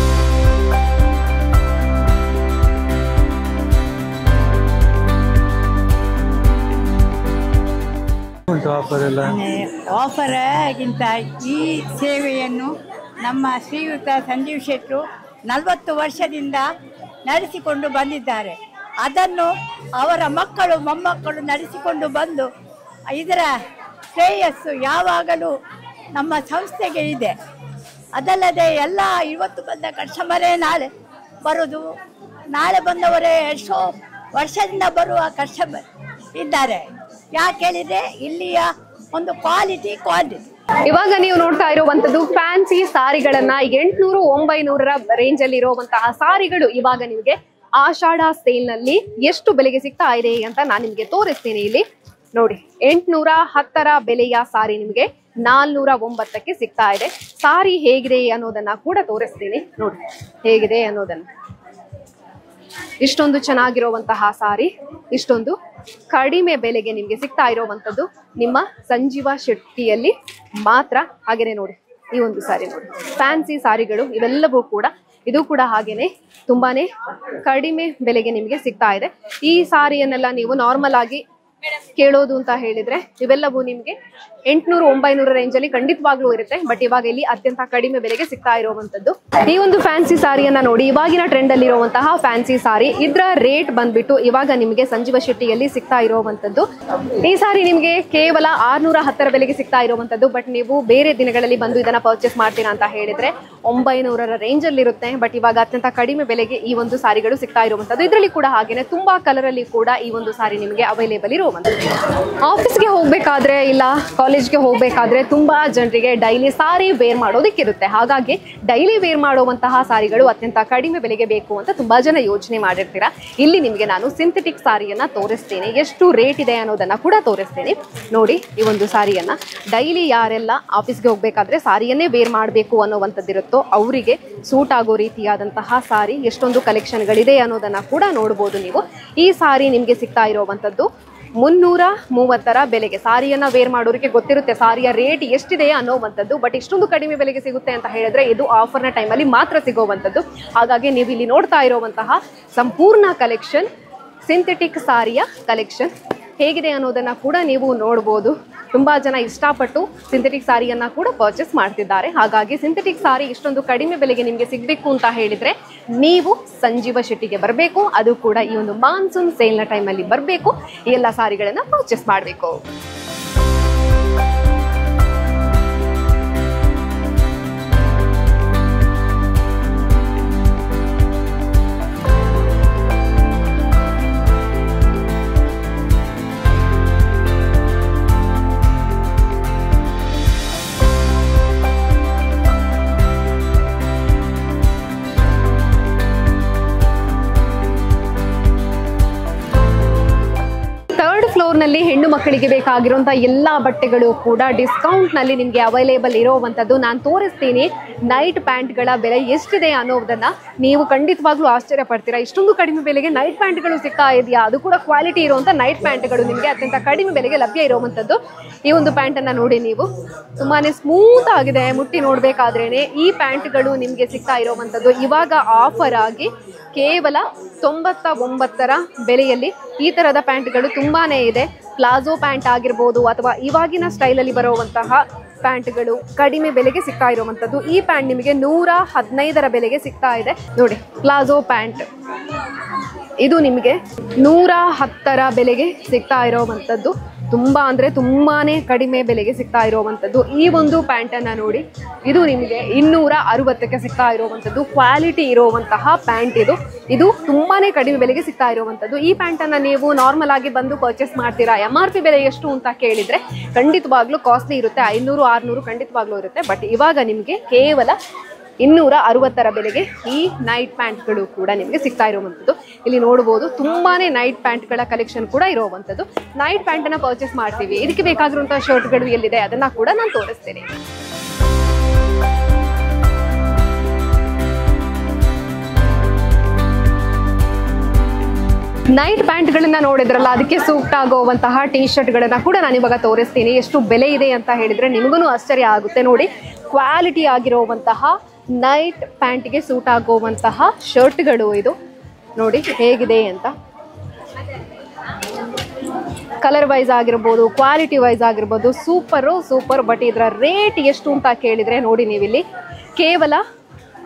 ಆಫರ್ಗಿಂತ ಈ ಸೇವೆಯನ್ನು ನಮ್ಮ ಶ್ರೀಯುತ ಸಂಜೀವ್ ಶೆಟ್ಟರು 40 ವರ್ಷದಿಂದ ನಡೆಸಿಕೊಂಡು ಬಂದಿದ್ದಾರೆ. ಅದನ್ನು ಅವರ ಮಕ್ಕಳು ಮೊಮ್ಮಕ್ಕಳು ನಡೆಸಿಕೊಂಡು ಬಂದು ಇದರ ಶ್ರೇಯಸ್ಸು ಯಾವಾಗಲೂ ನಮ್ಮ ಸಂಸ್ಥೆಗೆ ಇದೆ. ಅದಲ್ಲದೆ ಎಲ್ಲ ಇವತ್ತು ಬಂದ ಕಸ್ಟಮರೇ ನಾಳೆ ಬರೋದು, ನಾಳೆ ಬಂದವರೇ ಎಷ್ಟೋ ವರ್ಷದಿಂದ ಬರುವ ಕಸ್ಟಮರ್ ಇದ್ದಾರೆ. ಯಾಕೆ ಹೇಳಿದ್ರೆ ಇಲ್ಲಿಯ ಒಂದು ಕ್ವಾಲಿಟಿ. ಇವಾಗ ನೀವು ನೋಡ್ತಾ ಇರುವಂತದ್ದು ಫ್ಯಾನ್ಸಿ ಸಾರಿಗಳನ್ನ 800-900 ರೇಂಜ್ ಅಲ್ಲಿ ಇರುವಂತಹ ಸಾರಿಗಳು ಇವಾಗ ನಿಮಗೆ ಆಷಾಢ ಸೇಲ್ ನಲ್ಲಿ ಎಷ್ಟು ಬೆಲೆಗೆ ಸಿಗ್ತಾ ಇದೆ ಅಂತ ನಾನು ನಿಮ್ಗೆ ತೋರಿಸ್ತೀನಿ. ಇಲ್ಲಿ ನೋಡಿ, 810 ಬೆಲೆಯ ಸಾರಿ ನಿಮ್ಗೆ 409ಕ್ಕೆ ಸಿಗ್ತಾ ಇದೆ. ಸಾರಿ ಹೇಗಿದೆ ಅನ್ನೋದನ್ನ ಕೂಡ ತೋರಿಸ್ತೀನಿ. ನೋಡಿ ಹೇಗಿದೆ ಅನ್ನೋದನ್ನ. ಇಷ್ಟೊಂದು ಚೆನ್ನಾಗಿರುವಂತಹ ಸಾರಿ ಇಷ್ಟೊಂದು ಕಡಿಮೆ ಬೆಲೆಗೆ ನಿಮ್ಗೆ ಸಿಗ್ತಾ ಇರುವಂತದ್ದು ನಿಮ್ಮ ಸಂಜೀವ ಶೆಟ್ಟಿಯಲ್ಲಿ ಮಾತ್ರ. ಹಾಗೇನೆ ನೋಡಿ, ಈ ಒಂದು ಸಾರಿ ನೋಡಿ, ಫ್ಯಾನ್ಸಿ ಸಾರಿಗಳು ಇವೆಲ್ಲವೂ ಕೂಡ, ಇದು ಕೂಡ ಹಾಗೇನೆ ತುಂಬಾನೇ ಕಡಿಮೆ ಬೆಲೆಗೆ ನಿಮ್ಗೆ ಸಿಗ್ತಾ ಇದೆ. ಈ ಸಾರಿಯನ್ನೆಲ್ಲ ನೀವು ನಾರ್ಮಲ್ ಆಗಿ ಕೇಳೋದು ಅಂತ ಹೇಳಿದ್ರೆ ಇವೆಲ್ಲವೂ ನಿಮ್ಗೆ 800-900 ರೇಂಜ್ ಅಲ್ಲಿ ಖಂಡಿತವಾಗ್ಲೂ ಇರುತ್ತೆ. ಬಟ್ ಇವಾಗ ಇಲ್ಲಿ ಅತ್ಯಂತ ಕಡಿಮೆ ಬೆಲೆಗೆ ಸಿಗ್ತಾ ಇರುವಂತದ್ದು ಈ ಒಂದು ಫ್ಯಾನ್ಸಿ ಸಾರಿಯನ್ನ ನೋಡಿ. ಇವಾಗಿನ ಟ್ರೆಂಡ್ ಅಲ್ಲಿ ಇರುವಂತಹ ಫ್ಯಾನ್ಸಿ ಸಾರಿ, ಇದ್ರ ರೇಟ್ ಬಂದ್ಬಿಟ್ಟು ಇವಾಗ ನಿಮ್ಗೆ ಸಂಜೀವ ಶೆಟ್ಟಿಯಲ್ಲಿ ಸಿಗ್ತಾ ಇರುವಂತದ್ದು. ಈ ಸಾರಿ ನಿಮ್ಗೆ ಕೇವಲ 610 ಬೆಲೆಗೆ ಸಿಗ್ತಾ ಇರುವಂತದ್ದು. ಬಟ್ ನೀವು ಬೇರೆ ದಿನಗಳಲ್ಲಿ ಬಂದು ಇದನ್ನ ಪರ್ಚೇಸ್ ಮಾಡ್ತೀರಾ ಅಂತ ಹೇಳಿದ್ರೆ 900 ರೇಂಜ್ ಅಲ್ಲಿ ಇರುತ್ತೆ. ಬಟ್ ಇವಾಗ ಅತ್ಯಂತ ಕಡಿಮೆ ಬೆಲೆಗೆ ಈ ಒಂದು ಸಾರಿಗಳು ಸಿಗ್ತಾ ಇರುವಂತದ್ದು. ಇದರಲ್ಲಿ ಕೂಡ ಹಾಗೇನೆ ತುಂಬಾ ಕಲರ್ ಅಲ್ಲಿ ಕೂಡ ಈ ಒಂದು ಸಾರಿ ನಿಮಗೆ ಅವೈಲೇಬಲ್ ಇರುವಂತದ್ದು. ಆಫೀಸ್ಗೆ ಹೋಗ್ಬೇಕಾದ್ರೆ ಇಲ್ಲ ಕಾಲೇಜ್ಗೆ ಹೋಗ್ಬೇಕಾದ್ರೆ ತುಂಬಾ ಜನರಿಗೆ ಡೈಲಿ ಸಾರಿ ವೇರ್ ಮಾಡೋದಕ್ಕಿರುತ್ತೆ. ಹಾಗಾಗಿ ಡೈಲಿ ವೇರ್ ಮಾಡುವಂತಹ ಸಾರಿಗಳು ಅತ್ಯಂತ ಕಡಿಮೆ ಬೆಲೆಗೆ ಬೇಕು ಅಂತ ತುಂಬಾ ಜನ ಯೋಚನೆ ಮಾಡಿರ್ತೀರಾ. ಇಲ್ಲಿ ನಿಮಗೆ ನಾನು ಸಿಂಥೆಟಿಕ್ ಸಾರಿಯನ್ನ ತೋರಿಸ್ತೇನೆ, ಎಷ್ಟು ರೇಟ್ ಇದೆ ಅನ್ನೋದನ್ನ ಕೂಡ ತೋರಿಸ್ತೇನೆ. ನೋಡಿ, ಈ ಒಂದು ಸಾರಿಯನ್ನ ಡೈಲಿ ಯಾರೆಲ್ಲ ಆಫೀಸ್ಗೆ ಹೋಗ್ಬೇಕಾದ್ರೆ ಸಾರಿಯನ್ನೇ ವೇರ್ ಮಾಡಬೇಕು ಅನ್ನೋವಂಥದ್ದಿರುತ್ತೋ ಅವರಿಗೆ ಸೂಟ್ ಆಗೋ ರೀತಿಯಾದಂತಹ ಸಾರಿ ಎಷ್ಟೊಂದು ಕಲೆಕ್ಷನ್ಗಳಿದೆ ಅನ್ನೋದನ್ನ ಕೂಡ ನೋಡ್ಬೋದು ನೀವು. ಈ ಸಾರಿ ನಿಮ್ಗೆ ಸಿಗ್ತಾ ಇರುವಂತದ್ದು 330 ಬೆಲೆಗೆ. ಸಾರಿಯನ್ನ ವೇರ್ ಮಾಡೋರಿಗೆ ಗೊತ್ತಿರುತ್ತೆ ಸಾರಿಯ ರೇಟ್ ಎಷ್ಟಿದೆ ಅನ್ನೋವಂಥದ್ದು. ಬಟ್ ಇಷ್ಟೊಂದು ಕಡಿಮೆ ಬೆಲೆಗೆ ಸಿಗುತ್ತೆ ಅಂತ ಹೇಳಿದ್ರೆ ಇದು ಆಫರ್ನ ಟೈಮಲ್ಲಿ ಮಾತ್ರ ಸಿಗೋವಂಥದ್ದು. ಹಾಗಾಗಿ ನೀವು ಇಲ್ಲಿ ನೋಡ್ತಾ ಇರುವಂತಹ ಸಂಪೂರ್ಣ ಕಲೆಕ್ಷನ್ ಸಿಂಥೆಟಿಕ್ ಸಾರಿಯ ಕಲೆಕ್ಷನ್ ಹೇಗಿದೆ ಅನ್ನೋದನ್ನ ಕೂಡ ನೀವು ನೋಡ್ಬೋದು. ತುಂಬಾ ಜನ ಇಷ್ಟಪಟ್ಟು ಸಿಂಥೆಟಿಕ್ ಸಾರಿಯನ್ನ ಕೂಡ ಪರ್ಚೇಸ್ ಮಾಡ್ತಿದ್ದಾರೆ. ಹಾಗಾಗಿ ಸಿಂಥೆಟಿಕ್ ಸಾರಿ ಇಷ್ಟೊಂದು ಕಡಿಮೆ ಬೆಲೆಗೆ ನಿಮಗೆ ಸಿಗಬೇಕು ಅಂತ ಹೇಳಿದ್ರೆ ನೀವು ಸಂಜೀವ ಶೆಟ್ಟಿಗೆ ಬರಬೇಕು. ಅದು ಕೂಡ ಈ ಒಂದು ಮಾನ್ಸೂನ್ ಸೇಲ್ನ ಟೈಮಲ್ಲಿ ಬರಬೇಕು, ಈ ಎಲ್ಲ ಸಾರಿಗಳನ್ನ ಪರ್ಚೇಸ್ ಮಾಡಬೇಕು. ನಲ್ಲಿ ಹೆಣ್ಣು ಮಕ್ಕಳಿಗೆ ಬೇಕಾಗಿರುವಂತಹ ಎಲ್ಲಾ ಬಟ್ಟೆಗಳು ಕೂಡ ಡಿಸ್ಕೌಂಟ್ ನಲ್ಲಿ ನಿಮಗೆ ಅವೈಲೇಬಲ್ ಇರುವಂತದ್ದು ನಾನು ತೋರಿಸ್ತೀನಿ. ನೈಟ್ ಪ್ಯಾಂಟ್ ಗಳ ಬೆಲೆ ಎಷ್ಟಿದೆ ಅನ್ನೋದನ್ನ ನೀವು ಖಂಡಿತವಾಗ್ಲೂ ಆಶ್ಚರ್ಯ ಪಡ್ತೀರಾ. ಇಷ್ಟೊಂದು ಕಡಿಮೆ ಬೆಲೆಗೆ ನೈಟ್ ಪ್ಯಾಂಟ್ಗಳು ಸಿಗ್ತಾ ಇದೆಯಾ? ಅದು ಕೂಡ ಕ್ವಾಲಿಟಿ ಇರುವಂತ ನೈಟ್ ಪ್ಯಾಂಟ್ಗಳು ನಿಮಗೆ ಅತ್ಯಂತ ಕಡಿಮೆ ಬೆಲೆಗೆ ಲಭ್ಯ ಇರುವಂತದ್ದು. ಈ ಒಂದು ಪ್ಯಾಂಟ್ ಅನ್ನ ನೋಡಿ ನೀವು, ತುಂಬಾನೇ ಸ್ಮೂತ್ ಆಗಿದೆ, ಮುಟ್ಟಿ ನೋಡ್ಬೇಕಾದ್ರೇನೆ ಈ ಪ್ಯಾಂಟ್ಗಳು ನಿಮ್ಗೆ ಸಿಗ್ತಾ ಇರುವಂತದ್ದು. ಇವಾಗ ಆಫರ್ ಆಗಿ ಕೇವಲ 99 ಬೆಲೆಯಲ್ಲಿ ಈ ತರದ ಪ್ಯಾಂಟ್ಗಳು ತುಂಬಾನೇ ಇದೆ. ಪ್ಲಾಜೋ ಪ್ಯಾಂಟ್ ಆಗಿರ್ಬೋದು ಅಥವಾ ಇವಾಗಿನ ಸ್ಟೈಲಲ್ಲಿ ಬರುವಂತಹ ಪ್ಯಾಂಟ್ಗಳು ಕಡಿಮೆ ಬೆಲೆಗೆ ಸಿಗ್ತಾ ಇರುವಂತದ್ದು. ಈ ಪ್ಯಾಂಟ್ ನಿಮಗೆ 115 ಬೆಲೆಗೆ ಸಿಗ್ತಾ ಇದೆ. ನೋಡಿ, ಪ್ಲಾಜೋ ಪ್ಯಾಂಟ್ ಇದು ನಿಮಗೆ 110 ಬೆಲೆಗೆ ಸಿಗ್ತಾ ಇರುವಂತದ್ದು. ತುಂಬಾ ಅಂದ್ರೆ ತುಂಬಾನೇ ಕಡಿಮೆ ಬೆಲೆಗೆ ಸಿಗ್ತಾ ಇರುವಂತದ್ದು. ಈ ಒಂದು ಪ್ಯಾಂಟ್ ಅನ್ನ ನೋಡಿ, ಇದು ನಿಮಗೆ 260ಕ್ಕೆ ಸಿಗ್ತಾ ಇರುವಂತದ್ದು. ಕ್ವಾಲಿಟಿ ಇರುವಂತಹ ಪ್ಯಾಂಟ್ ಇದು ತುಂಬಾನೇ ಕಡಿಮೆ ಬೆಲೆಗೆ ಸಿಗ್ತಾ ಇರುವಂತದ್ದು. ಈ ಪ್ಯಾಂಟ್ ಅನ್ನ ನೀವು ನಾರ್ಮಲ್ ಆಗಿ ಬಂದು ಪರ್ಚೇಸ್ ಮಾಡ್ತೀರಾ, MRP ಬೆಲೆ ಎಷ್ಟು ಅಂತ ಕೇಳಿದ್ರೆ ಖಂಡಿತವಾಗ್ಲೂ ಕಾಸ್ಟ್ಲಿ ಇರುತ್ತೆ, 500-600 ಖಂಡಿತವಾಗ್ಲೂ ಇರುತ್ತೆ. ಬಟ್ ಇವಾಗ ನಿಮಗೆ ಕೇವಲ 260 ಬೆಲೆಗೆ ಈ ನೈಟ್ ಪ್ಯಾಂಟ್ಗಳು ಕೂಡ ನಿಮಗೆ ಸಿಗ್ತಾ ಇರುವಂಥದ್ದು. ಇಲ್ಲಿ ನೋಡಬಹುದು ತುಂಬಾನೇ ನೈಟ್ ಪ್ಯಾಂಟ್ಗಳ ಕಲೆಕ್ಷನ್ ಕೂಡ ಇರುವಂಥದ್ದು. ನೈಟ್ ಪ್ಯಾಂಟ್ ಅನ್ನ ಪರ್ಚೇಸ್ ಮಾಡ್ತೀವಿ, ಇದಕ್ಕೆ ಬೇಕಾಗಿರುವಂತಹ ಶರ್ಟ್ಗಳು ಎಲ್ಲಿದೆ ಅದನ್ನ ಕೂಡ ನಾನು ತೋರಿಸ್ತೇನೆ. ನೈಟ್ ಪ್ಯಾಂಟ್ಗಳನ್ನ ನೋಡಿದ್ರಲ್ಲ, ಅದಕ್ಕೆ ಸೂಕ್ತ ಆಗುವಂತಹ ಟೀ ಶರ್ಟ್ಗಳನ್ನ ಕೂಡ ನಾನು ಇವಾಗ ತೋರಿಸ್ತೀನಿ. ಎಷ್ಟು ಬೆಲೆ ಇದೆ ಅಂತ ಹೇಳಿದ್ರೆ ನಿಮಗೂ ಆಶ್ಚರ್ಯ ಆಗುತ್ತೆ. ನೋಡಿ, ಕ್ವಾಲಿಟಿ ಆಗಿರುವಂತಹ ನೈಟ್ ಪ್ಯಾಂಟ್ಗೆ ಸೂಟ್ ಆಗುವಂತಹ ಶರ್ಟ್ಗಳು ಇದು. ನೋಡಿ ಹೇಗಿದೆ ಅಂತ. ಕಲರ್ ವೈಸ್ ಆಗಿರ್ಬೋದು, ಕ್ವಾಲಿಟಿ ವೈಸ್ ಆಗಿರ್ಬೋದು, ಸೂಪರ್. ಬಟ್ ಇದರ ರೇಟ್ ಎಷ್ಟು ಅಂತ ಕೇಳಿದ್ರೆ ನೋಡಿ, ನೀವಿಲ್ಲಿ ಕೇವಲ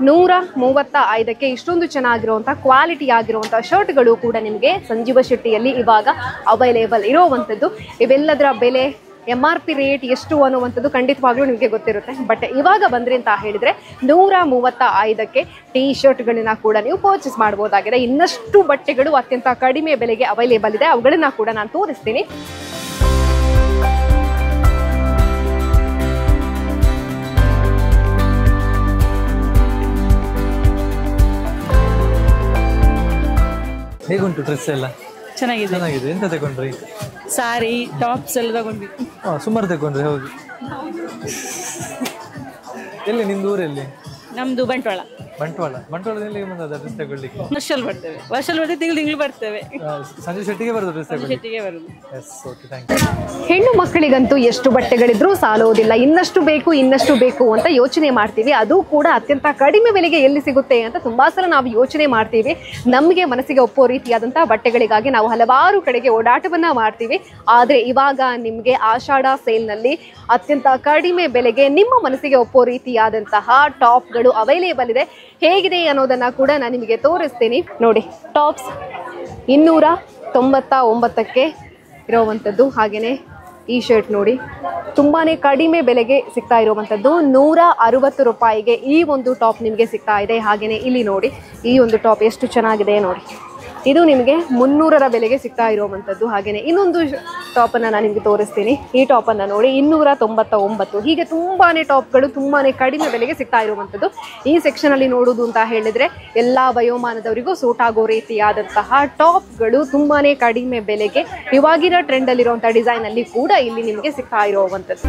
135ಕ್ಕೆ ಇಷ್ಟೊಂದು ಚೆನ್ನಾಗಿರುವಂತಹ ಕ್ವಾಲಿಟಿ ಆಗಿರುವಂತಹ ಶರ್ಟ್ಗಳು ಕೂಡ ನಿಮಗೆ ಸಂಜೀವ ಶೆಟ್ಟಿಯಲ್ಲಿ ಇವಾಗ ಅವೈಲೇಬಲ್ ಇರುವಂಥದ್ದು. ಇವೆಲ್ಲದರ ಬೆಲೆ MRP ರೇಟ್ ಎಷ್ಟು ಅನ್ನುವಂಥದ್ದು ಖಂಡಿತವಾಗ್ಲೂ ನಿಮಗೆ ಗೊತ್ತಿರುತ್ತೆ. ಬಟ್ ಇವಾಗ ಬಂದ್ರಿ ಅಂತ ಹೇಳಿದ್ರೆ 135ಕ್ಕೆ ಟೀ ಶರ್ಟ್ಗಳನ್ನ ಕೂಡ ನೀವು ಪರ್ಚೇಸ್ ಮಾಡಬಹುದಾಗಿದೆ. ಇನ್ನಷ್ಟು ಬಟ್ಟೆಗಳು ಅತ್ಯಂತ ಕಡಿಮೆ ಬೆಲೆಗೆ ಅವೈಲೇಬಲ್ ಇದೆ, ಅವುಗಳನ್ನ ಕೂಡ ನಾನು ತೋರಿಸ್ತೀನಿ. ಹೇಗುಂಟು ಡ್ರೆಸ್ ಎಲ್ಲ? ಚೆನ್ನಾಗಿದೆ. ಎಂತ ತಗೊಂಡ್ರಿ? ಸಾರಿ, ಟಾಪ್ಸ್ ಎಲ್ಲ ತಗೊಂಡ್ವಿ. ಸುಮಾರು ತಗೊಂಡ್ರಿ. ಹೌದು. ಎಲ್ಲಿ ನಿಮ್ದು ಊರಲ್ಲಿ? ನಮ್ದು ಬಂಟ್ವಾಳ. ಬಂಟ್ವಾಳದಲ್ಲಿ ಬಂದದ ಡ್ರೆಸ್ ತಗೊಳ್ಳಿಕ್ಕೆ? ವರ್ಷಲ್ ತಿಂಗಳು ಬರ್ತೇವೆ. ಸಂಜೀವ್ ಶೆಟ್ಟಿಗೆ ಬರೋದು ಡ್ರೆಸ್ ಶೆಟ್ಟಿಗೆ ಬರೋದು. ಹೆಣ್ಣು ಮಕ್ಕಳಿಗಂತೂ ಎಷ್ಟು ಬಟ್ಟೆಗಳಿದ್ರೂ ಸಾಲೋದಿಲ್ಲ. ಇನ್ನಷ್ಟು ಬೇಕು ಅಂತ ಯೋಚನೆ ಮಾಡ್ತೀವಿ. ಅದು ಕೂಡ ಅತ್ಯಂತ ಕಡಿಮೆ ಬೆಲೆಗೆ ಎಲ್ಲಿ ಸಿಗುತ್ತೆ ಅಂತ ತುಂಬಾ ಸಲ ನಾವು ಯೋಚನೆ ಮಾಡ್ತೀವಿ. ನಮಗೆ ಮನಸ್ಸಿಗೆ ಒಪ್ಪೋ ರೀತಿಯಾದಂತಹ ಬಟ್ಟೆಗಳಿಗಾಗಿ ನಾವು ಹಲವಾರು ಕಡೆಗೆ ಓಡಾಟವನ್ನ ಮಾಡ್ತೀವಿ. ಆದ್ರೆ ಇವಾಗ ನಿಮ್ಗೆ ಆಷಾಢ ಸೇಲ್ನಲ್ಲಿ ಅತ್ಯಂತ ಕಡಿಮೆ ಬೆಲೆಗೆ ನಿಮ್ಮ ಮನಸ್ಸಿಗೆ ಒಪ್ಪೋ ರೀತಿಯಾದಂತಹ ಟಾಪ್ಗಳು ಅವೈಲೇಬಲ್ ಇದೆ. ಹೇಗಿದೆ ಅನ್ನೋದನ್ನ ಕೂಡ ನಾನು ನಿಮಗೆ ತೋರಿಸ್ತೀನಿ. ನೋಡಿ, ಟಾಪ್ಸ್ 299ಕ್ಕೆ ಇರುವಂಥದ್ದು. ಹಾಗೇನೆ ಈ ಶರ್ಟ್ ನೋಡಿ, ತುಂಬಾನೇ ಕಡಿಮೆ ಬೆಲೆಗೆ ಸಿಗ್ತಾ ಇರುವಂಥದ್ದು. 160 ರೂಪಾಯಿಗೆ ಈ ಒಂದು ಟಾಪ್ ನಿಮಗೆ ಸಿಗ್ತಾ ಇದೆ. ಹಾಗೇನೆ ಇಲ್ಲಿ ನೋಡಿ, ಈ ಒಂದು ಟಾಪ್ ಎಷ್ಟು ಚೆನ್ನಾಗಿದೆ ನೋಡಿ. ಇದು ನಿಮಗೆ 300ರ ಬೆಲೆಗೆ ಸಿಗ್ತಾ ಇರುವಂಥದ್ದು. ಹಾಗೇನೆ ಇನ್ನೊಂದು ಟಾಪನ್ನು ನಾನು ನಿಮಗೆ ತೋರಿಸ್ತೀನಿ. ಈ ಟಾಪನ್ನು ನೋಡಿ, 299. ಹೀಗೆ ತುಂಬಾನೇ ಟಾಪ್ಗಳು ತುಂಬಾನೇ ಕಡಿಮೆ ಬೆಲೆಗೆ ಸಿಗ್ತಾ ಇರುವಂಥದ್ದು. ಈ ಸೆಕ್ಷನಲ್ಲಿ ನೋಡುವುದು ಅಂತ ಹೇಳಿದ್ರೆ ಎಲ್ಲ ವಯೋಮಾನದವರಿಗೂ ಸೂಟ್ ಆಗೋ ರೀತಿಯಾದಂತಹ ಟಾಪ್ಗಳು ತುಂಬಾನೇ ಕಡಿಮೆ ಬೆಲೆಗೆ ಇವಾಗಿನ ಟ್ರೆಂಡ್ ಅಲ್ಲಿರುವಂತಹ ಡಿಸೈನ್ ಅಲ್ಲಿ ಕೂಡ ಇಲ್ಲಿ ನಿಮಗೆ ಸಿಗ್ತಾ ಇರುವಂಥದ್ದು.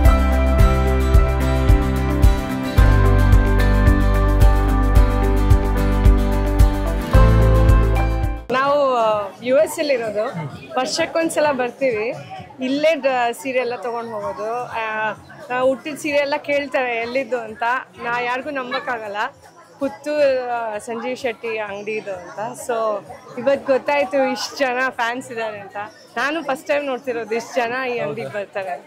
ನಾವು US ಅಲ್ಲಿ ಇರೋದು, ವರ್ಷಕ್ಕೊಂದ್ಸಲ ಬರ್ತೀವಿ. ಇಲ್ಲೇ ಸೀರೆ ಎಲ್ಲ ತೊಗೊಂಡು ಹೋಗೋದು. ನಾವು ಹುಟ್ಟಿದ ಸೀರೆ ಎಲ್ಲ ಕೇಳ್ತಾರೆ ಎಲ್ಲಿದ್ದು ಅಂತ. ನಾ ಯಾರಿಗೂ ನಂಬಕ್ಕಾಗಲ್ಲ, ಪುತ್ತೂರು ಸಂಜೀವ್ ಶೆಟ್ಟಿ ಅಂಗಡಿ ಇದು ಅಂತ. ಸೊ ಇವತ್ತು ಗೊತ್ತಾಯ್ತು ಇಷ್ಟು ಜನ ಫ್ಯಾನ್ಸ್ ಇದ್ದಾರೆ ಅಂತ. ನಾನು ಫಸ್ಟ್ ಟೈಮ್ ನೋಡ್ತಿರೋದು ಇಷ್ಟು ಜನ ಈ ಅಂಗಡಿಗೆ ಬರ್ತಾರೆ.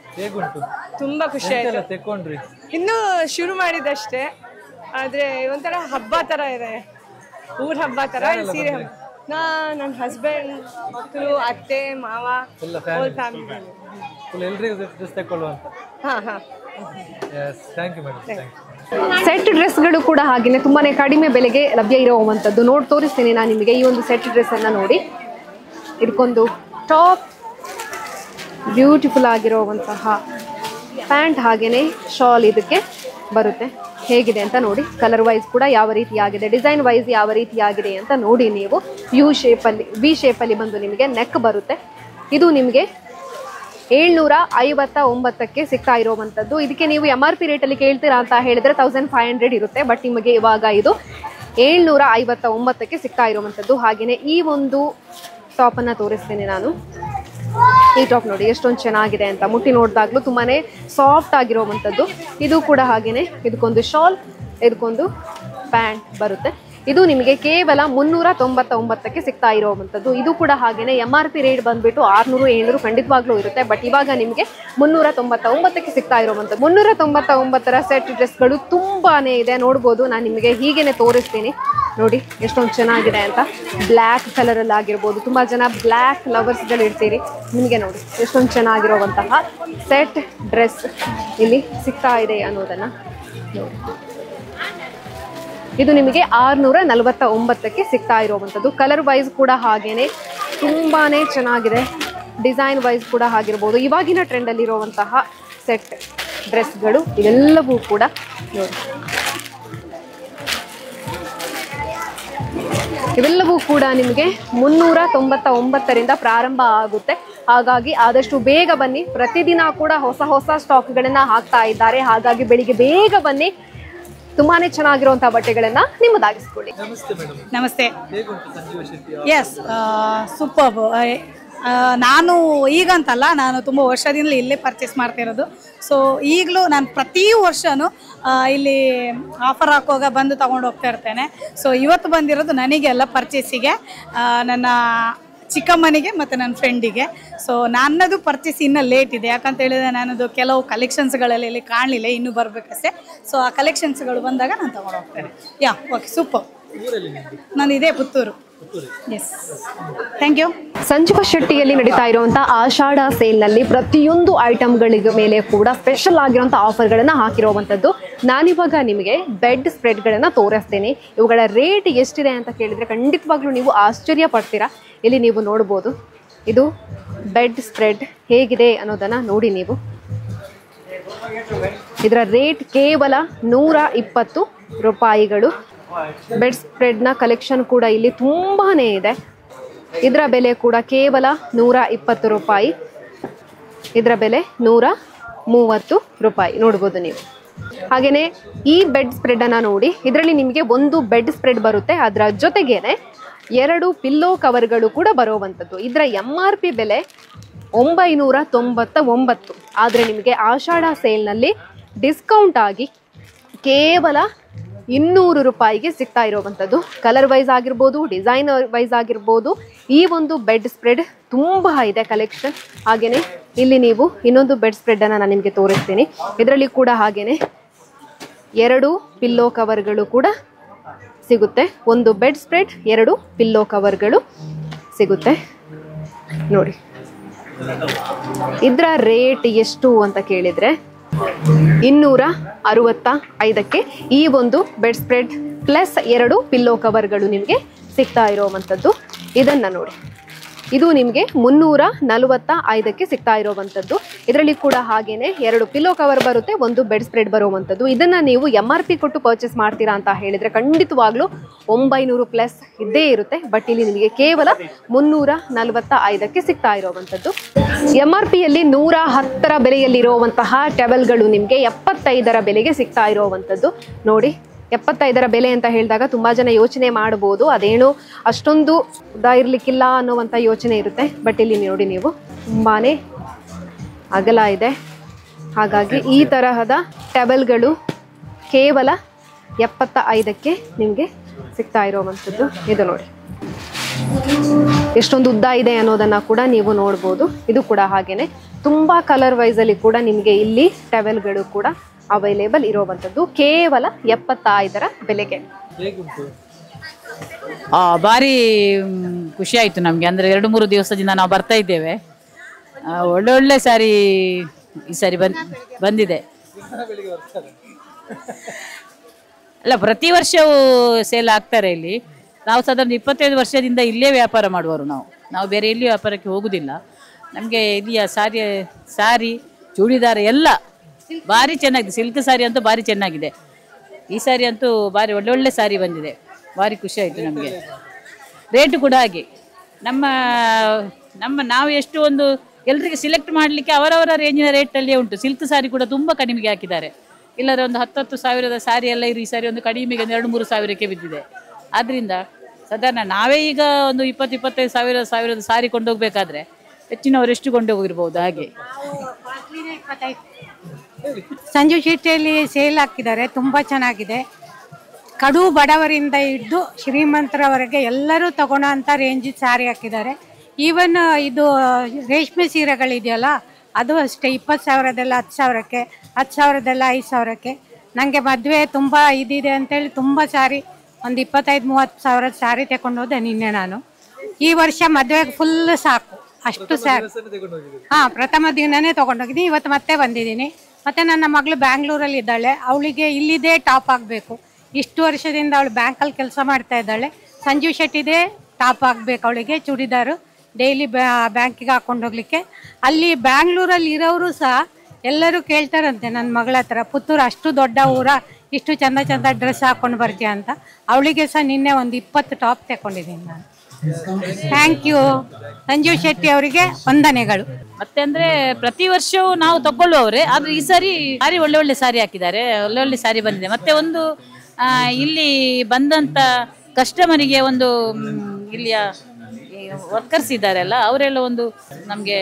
ತುಂಬ ಖುಷಿ ಆಯ್ತು. ಇನ್ನೂ ಶುರು ಮಾಡಿದಷ್ಟೇ, ಆದರೆ ಒಂಥರ ಹಬ್ಬ ಥರ ಇದೆ, ಊರ ಹಬ್ಬ ಥರ. ಸೀರೆ ಹಬ್ಬ ನನ್ನ ಹಸ್ಬೆಂಡ್, ಮಕ್ಕಳು, ಅತ್ತೆ, ಮಾವ, ಹೋಲ್ ಫ್ಯಾಮಿಲಿ. ಸೆಟ್ ಡ್ರೆಸ್ಗಳು ಕೂಡ ಹಾಗೆಯೇ ತುಂಬಾನೇ ಕಡಿಮೆ ಬೆಲೆಗೆ ಲಭ್ಯ ಇರುವಂಥದ್ದು. ನೋಡಿ ತೋರಿಸ್ತೀನಿ ನಾನು ನಿಮಗೆ. ಈ ಒಂದು ಸೆಟ್ ಡ್ರೆಸ್ ಅನ್ನ ನೋಡಿ, ಇದಕ್ಕೊಂದು ಟಾಪ್, ಬ್ಯೂಟಿಫುಲ್ ಆಗಿರುವಂತಹ ಪ್ಯಾಂಟ್, ಹಾಗೇನೆ ಶಾಲ್ ಇದಕ್ಕೆ ಬರುತ್ತೆ. ಹೇಗಿದೆ ಅಂತ ನೋಡಿ. ಕಲರ್ ವೈಸ್ ಕೂಡ ಯಾವ ರೀತಿ ಆಗಿದೆ, ಡಿಸೈನ್ ವೈಸ್ ಯಾವ ರೀತಿ ಆಗಿದೆ ಅಂತ ನೋಡಿ ನೀವು. ವಿ ಶೇಪಲ್ಲಿ ಬಂದು ನಿಮಗೆ ನೆಕ್ ಬರುತ್ತೆ. ಇದು ನಿಮಗೆ 759ಕ್ಕೆ ಸಿಗ್ತಾ ಇರುವಂಥದ್ದು. ಇದಕ್ಕೆ ನೀವು MRP ರೇಟಲ್ಲಿ ಕೇಳ್ತೀರಾ ಅಂತ ಹೇಳಿದ್ರೆ 1500 ಇರುತ್ತೆ. ಬಟ್ ನಿಮಗೆ ಇವಾಗ ಇದು 759ಕ್ಕೆ ಸಿಗ್ತಾ ಇರುವಂಥದ್ದು. ಹಾಗೆಯೇ ಈ ಒಂದು ಟಾಪನ್ನು ತೋರಿಸ್ತೀನಿ ನಾನು. ಈ ಟಾಪ್ ನೋಡಿ ಎಷ್ಟೊಂದು ಚೆನ್ನಾಗಿದೆ ಅಂತ. ಮುಟ್ಟಿ ನೋಡಿದಾಗ್ಲೂ ತುಂಬಾನೇ ಸಾಫ್ಟ್ ಆಗಿರುವಂಥದ್ದು. ಇದು ಕೂಡ ಹಾಗೇನೆ, ಇದಕ್ಕೊಂದು ಶಾಲ್, ಇದಕ್ಕೊಂದು ಪ್ಯಾಂಟ್ ಬರುತ್ತೆ. ಇದು ನಿಮಗೆ ಕೇವಲ 399ಕ್ಕೆ ಸಿಗ್ತಾ ಇರುವಂಥದ್ದು. ಇದು ಕೂಡ ಹಾಗೇನೆ MRP ರೇಟ್ ಬಂದ್ಬಿಟ್ಟು 600-700 ಖಂಡಿತವಾಗ್ಲೂ ಇರುತ್ತೆ. ಬಟ್ ಇವಾಗ ನಿಮಗೆ 399ಕ್ಕೆ ಸಿಗ್ತಾ ಇರುವಂಥದ್ದು. 399ರ ಸೆಟ್ ಡ್ರೆಸ್ಗಳು ತುಂಬಾನೇ ಇದೆ, ನೋಡ್ಬೋದು. ನಾನು ನಿಮಗೆ ಹೀಗೇನೆ ತೋರಿಸ್ತೀನಿ ನೋಡಿ ಎಷ್ಟೊಂದು ಚೆನ್ನಾಗಿದೆ ಅಂತ. ಬ್ಲ್ಯಾಕ್ ಕಲರಲ್ಲಿ ಆಗಿರ್ಬೋದು, ತುಂಬ ಜನ ಬ್ಲ್ಯಾಕ್ ಲವರ್ಸ್ಗಳು ಇರ್ತೀರಿ. ನಿಮಗೆ ನೋಡಿ ಎಷ್ಟೊಂದು ಚೆನ್ನಾಗಿರುವಂತಹ ಸೆಟ್ ಡ್ರೆಸ್ ಇಲ್ಲಿ ಸಿಗ್ತಾ ಇದೆ ಅನ್ನೋದನ್ನು ನೋಡಿ. ಇದು ನಿಮಗೆ 649ಕ್ಕೆ ಸಿಗ್ತಾ ಇರುವಂಥದ್ದು. ಕಲರ್ ವೈಸ್ ಕೂಡ ಹಾಗೇನೆ ತುಂಬಾನೇ ಚೆನ್ನಾಗಿದೆ. ಡಿಸೈನ್ ವೈಸ್ ಕೂಡ ಆಗಿರ್ಬೋದು. ಇವಾಗಿನ ಟ್ರೆಂಡಲ್ಲಿರುವಂತಹ ಸೆಟ್ ಡ್ರೆಸ್ಗಳು ಇವೆಲ್ಲವೂ ಕೂಡ ನೋಡಿ ಇವೆಲ್ಲವೂ ಕೂಡ ನಿಮಗೆ 399ರಿಂದ ಪ್ರಾರಂಭ ಆಗುತ್ತೆ. ಹಾಗಾಗಿ ಆದಷ್ಟು ಬೇಗ ಬನ್ನಿ. ಪ್ರತಿದಿನ ಕೂಡ ಹೊಸ ಹೊಸ ಸ್ಟಾಕ್ಗಳನ್ನ ಹಾಕ್ತಾ ಇದ್ದಾರೆ. ಹಾಗಾಗಿ ಬೆಳಿಗ್ಗೆ ಬೇಗ ಬನ್ನಿ. ತುಂಬಾನೇ ಚೆನ್ನಾಗಿರುವಂತಹ ಬಟ್ಟೆಗಳನ್ನ ನಿಮ್ಮದಾಗಿಸ್ಕೊಳ್ಳಿ. ನಮಸ್ತೆ. Yes, super. ನಾನು ಈಗಂತಲ್ಲ, ನಾನು ತುಂಬ ವರ್ಷದಿಂದ ಇಲ್ಲೇ ಪರ್ಚೇಸ್ ಮಾಡ್ತಿರೋದು. ಸೊ ಈಗಲೂ ನಾನು ಪ್ರತಿ ವರ್ಷವೂ ಇಲ್ಲಿ ಆಫರ್ ಹಾಕುವಾಗ ಬಂದು ತೊಗೊಂಡು ಹೋಗ್ತಾ ಇರ್ತೇನೆ. ಸೊ ಇವತ್ತು ಬಂದಿರೋದು ನನಗೆಲ್ಲ ಪರ್ಚೇಸಿಗೆ, ನನ್ನ ಚಿಕ್ಕಮ್ಮನಿಗೆ ಮತ್ತು ನನ್ನ ಫ್ರೆಂಡಿಗೆ. ಸೊ ನನ್ನದು ಪರ್ಚೇಸ್ ಇನ್ನೂ ಲೇಟ್ ಇದೆ, ಯಾಕಂತ ಹೇಳಿದ್ರೆ ನನ್ನದು ಕೆಲವು ಕಲೆಕ್ಷನ್ಸ್ಗಳಲ್ಲಿ ಇಲ್ಲಿ ಕಾಣಲಿಲ್ಲ, ಇನ್ನೂ ಬರಬೇಕಷ್ಟೇ. ಸೊ ಆ ಕಲೆಕ್ಷನ್ಸ್ಗಳು ಬಂದಾಗ ನಾನು ತೊಗೊಂಡು ಹೋಗ್ತೇನೆ. Yeah, okay, super. ನಾನು ಇದೇ Puttur. Yes, thank you. Sanjeeva ಶೆಟ್ಟಿಯಲ್ಲಿ ನಡೀತಾ ಇರುವಂತಹ ಆಷಾಢ ಸೇಲ್ನಲ್ಲಿ ಪ್ರತಿಯೊಂದು ಐಟಮ್ಗಳಿಗೆ ಮೇಲೆ ಕೂಡ ಸ್ಪೆಷಲ್ ಆಗಿರುವಂಥ ಆಫರ್ಗಳನ್ನು ಹಾಕಿರುವಂಥದ್ದು. ನಾನಿವಾಗ ನಿಮಗೆ ಬೆಡ್ ಸ್ಪ್ರೆಡ್ಗಳನ್ನು ತೋರಿಸ್ತೇನೆ. ಇವುಗಳ ರೇಟ್ ಎಷ್ಟಿದೆ ಅಂತ ಕೇಳಿದರೆ ಖಂಡಿತವಾಗ್ಲೂ ನೀವು ಆಶ್ಚರ್ಯ ಪಡ್ತೀರಾ. ಇಲ್ಲಿ ನೀವು ನೋಡ್ಬೋದು, ಇದು ಬೆಡ್ ಸ್ಪ್ರೆಡ್ ಹೇಗಿದೆ ಅನ್ನೋದನ್ನು ನೋಡಿ ನೀವು. ಇದರ ರೇಟ್ ಕೇವಲ 120 ರೂಪಾಯಿಗಳು. ಬೆಡ್ ಸ್ಪ್ರೆಡ್ನ ಕಲೆಕ್ಷನ್ ಕೂಡ ಇಲ್ಲಿ ತುಂಬಾನೇ ಇದೆ. ಇದರ ಬೆಲೆ ಕೂಡ ಕೇವಲ 120 ರೂಪಾಯಿ. ಇದರ ಬೆಲೆ 130 ರೂಪಾಯಿ ನೋಡ್ಬೋದು ನೀವು. ಹಾಗೆಯೇ ಈ ಬೆಡ್ ಸ್ಪ್ರೆಡನ್ನು ನೋಡಿ, ಇದರಲ್ಲಿ ನಿಮಗೆ ಒಂದು ಬೆಡ್ ಸ್ಪ್ರೆಡ್ ಬರುತ್ತೆ, ಅದರ ಜೊತೆಗೇನೆ 2 ಪಿಲ್ಲೋ ಕವರ್ಗಳು ಕೂಡ ಬರುವಂಥದ್ದು. ಇದರ MRP ಬೆಲೆ 999. ಆದರೆ ನಿಮಗೆ ಆಷಾಢ ಸೇಲ್ನಲ್ಲಿ ಡಿಸ್ಕೌಂಟ್ ಆಗಿ ಕೇವಲ 200 ರೂಪಾಯಿಗೆ ಸಿಗ್ತಾ ಇರುವಂಥದ್ದು. ಕಲರ್ ವೈಸ್ ಆಗಿರ್ಬೋದು, ಡಿಸೈನರ್ ವೈಸ್ ಆಗಿರ್ಬೋದು, ಈ ಒಂದು ಬೆಡ್ ಸ್ಪ್ರೆಡ್ ತುಂಬ ಇದೆ ಕಲೆಕ್ಷನ್. ಹಾಗೆಯೇ ಇಲ್ಲಿ ನೀವು ಇನ್ನೊಂದು ಬೆಡ್ ಸ್ಪ್ರೆಡನ್ನು ನಾನು ನಿಮಗೆ ತೋರಿಸ್ತೀನಿ. ಇದರಲ್ಲಿ ಕೂಡ ಹಾಗೆಯೇ 2 ಪಿಲ್ಲೋ ಕವರ್ಗಳು ಕೂಡ ಸಿಗುತ್ತೆ. ಒಂದು ಬೆಡ್ ಸ್ಪ್ರೆಡ್, 2 ಪಿಲ್ಲೋ ಕವರ್ಗಳು ಸಿಗುತ್ತೆ ನೋಡಿ. ಇದರ ರೇಟ್ ಎಷ್ಟು ಅಂತ ಕೇಳಿದರೆ 265ಕ್ಕೆ ಈ ಒಂದು ಬೆಡ್ ಸ್ಪ್ರೆಡ್ ಪ್ಲಸ್ 2 ಪಿಲ್ಲೋ ಕವರ್ಗಳು ನಿಮಗೆ ಸಿಗ್ತಾ ಇರೋವಂಥದ್ದು. ಇದನ್ನು ನೋಡಿ, ಇದು ನಿಮಗೆ 345ಕ್ಕೆ ಸಿಗ್ತಾ ಇರೋವಂಥದ್ದು. ಇದರಲ್ಲಿ ಕೂಡ ಹಾಗೇನೆ 2 ಪಿಲ್ಲೋ ಕವರ್ ಬರುತ್ತೆ, ಒಂದು ಬೆಡ್ ಸ್ಪ್ರೆಡ್ ಬರುವಂಥದ್ದು. ಇದನ್ನ ನೀವು MRP ಕೊಟ್ಟು ಪರ್ಚೇಸ್ ಮಾಡ್ತೀರಾ ಅಂತ ಹೇಳಿದ್ರೆ ಖಂಡಿತವಾಗ್ಲೂ 900 ಪ್ಲಸ್ ಇದ್ದೇ ಇರುತ್ತೆ. ಬಟ್ ಇಲ್ಲಿ ನಿಮಗೆ ಕೇವಲ 345ಕ್ಕೆ ಸಿಗ್ತಾ ಇರೋವಂಥದ್ದು. MRPಯಲ್ಲಿ 110ರ ಬೆಲೆಯಲ್ಲಿರುವಂತಹ ಟವೆಲ್ಗಳು ನಿಮಗೆ 75ರ ಬೆಲೆಗೆ ಸಿಗ್ತಾ ಇರೋವಂಥದ್ದು ನೋಡಿ. 75ರ ಬೆಲೆ ಅಂತ ಹೇಳಿದಾಗ ತುಂಬಾ ಜನ ಯೋಚನೆ ಮಾಡಬಹುದು, ಅದೇನು ಅಷ್ಟೊಂದು ಉದ್ದ ಇರ್ಲಿಕ್ಕಿಲ್ಲ ಅನ್ನುವಂಥ ಯೋಚನೆ ಇರುತ್ತೆ. ಬಟ್ ಇಲ್ಲಿ ನೋಡಿ ನೀವು ತುಂಬಾನೇ ಅಗಲ ಇದೆ. ಹಾಗಾಗಿ ಈ ತರಹದ ಟವೆಲ್ಗಳು ಕೇವಲ 75ಕ್ಕೆ ನಿಮಗೆ ಸಿಗ್ತಾ ಇರೋವಂಥದ್ದು. ಇದು ನೋಡಿ ಎಷ್ಟೊಂದು ಉದ್ದ ಇದೆ ಅನ್ನೋದನ್ನ ಕೂಡ ನೀವು ನೋಡ್ಬೋದು. ಇದು ಕೂಡ ಹಾಗೇನೆ ತುಂಬಾ ಕಲರ್ ವೈಸ್ ಅಲ್ಲಿ ಕೂಡ ನಿಮಗೆ ಇಲ್ಲಿ ಟವೆಲ್ಗಳು ಕೂಡ ಅವೈಲೇಬಲ್ ಇರೋವಂಥದ್ದು ಕೇವಲ 75ರ ಬೆಲೆಗೆ. ಭಾರಿ ಖುಷಿ ಆಯಿತು ನಮಗೆ. ಅಂದರೆ 2-3 ದಿವಸದಿಂದ ನಾವು ಬರ್ತಾ ಇದ್ದೇವೆ. ಒಳ್ಳೊಳ್ಳೆ ಸಾರಿ ಈ ಸಾರಿ ಬಂದಿದೆ. ಅಲ್ಲ, ಪ್ರತಿ ವರ್ಷವೂ ಸೇಲ್ ಆಗ್ತಾರೆ ಇಲ್ಲಿ. ನಾವು ಸಾಧಾರಣ 25 ವರ್ಷದಿಂದ ಇಲ್ಲೇ ವ್ಯಾಪಾರ ಮಾಡುವವರು. ನಾವು ಬೇರೆ ಎಲ್ಲಿ ವ್ಯಾಪಾರಕ್ಕೆ ಹೋಗುವುದಿಲ್ಲ. ನಮಗೆ ಇಲ್ಲಿಯ ಸಾರಿ ಚೂಡಿದಾರ ಎಲ್ಲ ಭಾರಿ ಚೆನ್ನಾಗಿದೆ. ಸಿಲ್ಕ್ ಸಾರಿ ಅಂತೂ ಭಾರಿ ಚೆನ್ನಾಗಿದೆ. ಈ ಸಾರಿ ಅಂತೂ ಭಾರಿ ಒಳ್ಳೊಳ್ಳೆ ಸಾರಿ ಬಂದಿದೆ. ಭಾರಿ ಖುಷಿ ಆಯಿತು ನಮಗೆ. ರೇಟು ಕೂಡ ಹಾಗೆ ನಾವು ಎಷ್ಟು ಒಂದು ಎಲ್ಲರಿಗೆ ಸಿಲೆಕ್ಟ್ ಮಾಡಲಿಕ್ಕೆ ಅವರವರ ರೇಂಜಿನ ರೇಟಲ್ಲಿಯೇ ಉಂಟು. ಸಿಲ್ಕ್ ಸಾರಿ ಕೂಡ ತುಂಬ ಕಡಿಮೆಗೆ ಹಾಕಿದ್ದಾರೆ. ಇಲ್ಲದ್ರೆ ಒಂದು 10 ಸಾವಿರದ ಸಾರಿ ಎಲ್ಲ ಈ ಸಾರಿ ಒಂದು ಕಡಿಮೆಗೆ 2-3 ಸಾವಿರಕ್ಕೆ ಬಿದ್ದಿದೆ. ಆದ್ದರಿಂದ ಸಾಧಾರಣ ನಾವೇ ಈಗ ಒಂದು 20-25 ಸಾವಿರದ ಸಾರಿ ಕೊಂಡೋಗ್ಬೇಕಾದ್ರೆ ಹೆಚ್ಚಿನವರು ಎಷ್ಟು ಕೊಂಡೋಗಿರ್ಬೋದು. ಹಾಗೆ ಸಂಜೀವ್ ಶೆಟ್ಟಿಯಲ್ಲಿ ಸೇಲ್ ಹಾಕಿದ್ದಾರೆ, ತುಂಬ ಚೆನ್ನಾಗಿದೆ. ಕಡು ಬಡವರಿಂದ ಹಿಡಿದು ಶ್ರೀಮಂತರವರೆಗೆ ಎಲ್ಲರೂ ತಗೊಳ್ಳೋಂಥ ರೇಂಜಿಗೆ ಸಾರಿ ಹಾಕಿದ್ದಾರೆ. ಈವನ್ ಇದು ರೇಷ್ಮೆ ಸೀರೆಗಳಿದೆಯಲ್ಲ, ಅದು ಅಷ್ಟೇ 20 ಸಾವಿರದೆಲ್ಲ 10 ಸಾವಿರಕ್ಕೆ, 10 ಸಾವಿರದೆಲ್ಲ 5 ಸಾವಿರಕ್ಕೆ. ನನಗೆ ಮದುವೆ ತುಂಬ ಇದಿದೆ ಅಂತೇಳಿ ತುಂಬ ಸಾರಿ ಒಂದು 25-30 ಸಾವಿರದ ಸಾರಿ ತಗೊಂಡು ಹೋದೆ ನಿನ್ನೆ ನಾನು. ಈ ವರ್ಷ ಮದುವೆಗೆ ಫುಲ್ ಸಾಕು, ಅಷ್ಟು ಸಾಕು. ಹಾಂ, ಪ್ರಥಮ ದಿನನೇ ತೊಗೊಂಡೋಗಿದ್ದೀನಿ. ಇವತ್ತು ಮತ್ತೆ ಬಂದಿದ್ದೀನಿ. ಮತ್ತು ನನ್ನ ಮಗಳು ಬ್ಯಾಂಗ್ಳೂರಲ್ಲಿ ಇದ್ದಾಳೆ, ಅವಳಿಗೆ ಇಲ್ಲಿದೆ ಟಾಪ್ ಆಗಬೇಕು. ಇಷ್ಟು ವರ್ಷದಿಂದ ಅವಳು ಬ್ಯಾಂಕಲ್ಲಿ ಕೆಲಸ ಮಾಡ್ತಾ ಇದ್ದಾಳೆ. ಸಂಜೀವ್ ಶೆಟ್ಟಿದೆ ಟಾಪ್ ಆಗಬೇಕು ಅವಳಿಗೆ, ಚೂಡಿದಾರು ಡೈಲಿ ಬ್ಯಾಂಕಿಗೆ ಹಾಕೊಂಡು ಹೋಗ್ಲಿಕ್ಕೆ. ಅಲ್ಲಿ ಬ್ಯಾಂಗ್ಳೂರಲ್ಲಿ ಇರೋರು ಸಹ ಎಲ್ಲರೂ ಕೇಳ್ತಾರಂತೆ ನನ್ನ ಮಗಳ ಹತ್ರ, ಪುತ್ತೂರು ಅಷ್ಟು ದೊಡ್ಡ ಊರ, ಇಷ್ಟು ಚಂದ ಚಂದ ಡ್ರೆಸ್ ಹಾಕೊಂಡು ಬರ್ತೀಯ ಅಂತ. ಅವಳಿಗೆ ಸಹ ನಿನ್ನೆ ಒಂದು 20 ಟಾಪ್ ತಗೊಂಡಿದ್ದೀನಿ ನಾನು. ಥ್ಯಾಂಕ್ ಯು ಸಂಜೀವ್ ಶೆಟ್ಟಿ ಅವರಿಗೆ ವಂದನೆಗಳು. ಮತ್ತೆ ಅಂದ್ರೆ ಪ್ರತಿ ವರ್ಷವೂ ನಾವು ತಗೊಳ್ಳುವವರೇ, ಆದ್ರೆ ಈ ಸಾರಿ ಒಳ್ಳೆ ಒಳ್ಳೆ ಸಾರಿ ಹಾಕಿದ್ದಾರೆ, ಒಳ್ಳೆ ಒಳ್ಳೆ ಸಾರಿ ಬಂದಿದೆ. ಮತ್ತೆ ಒಂದು ಇಲ್ಲಿ ಬಂದಂತ ಕಸ್ಟಮರಿಗೆ ಒಂದು ಇಲ್ಲಿಯ ವರ್ಕರ್ಸ್ ಇದ್ದಾರಲ್ಲ ಅವರೆಲ್ಲ ಒಂದು ನಮಗೆ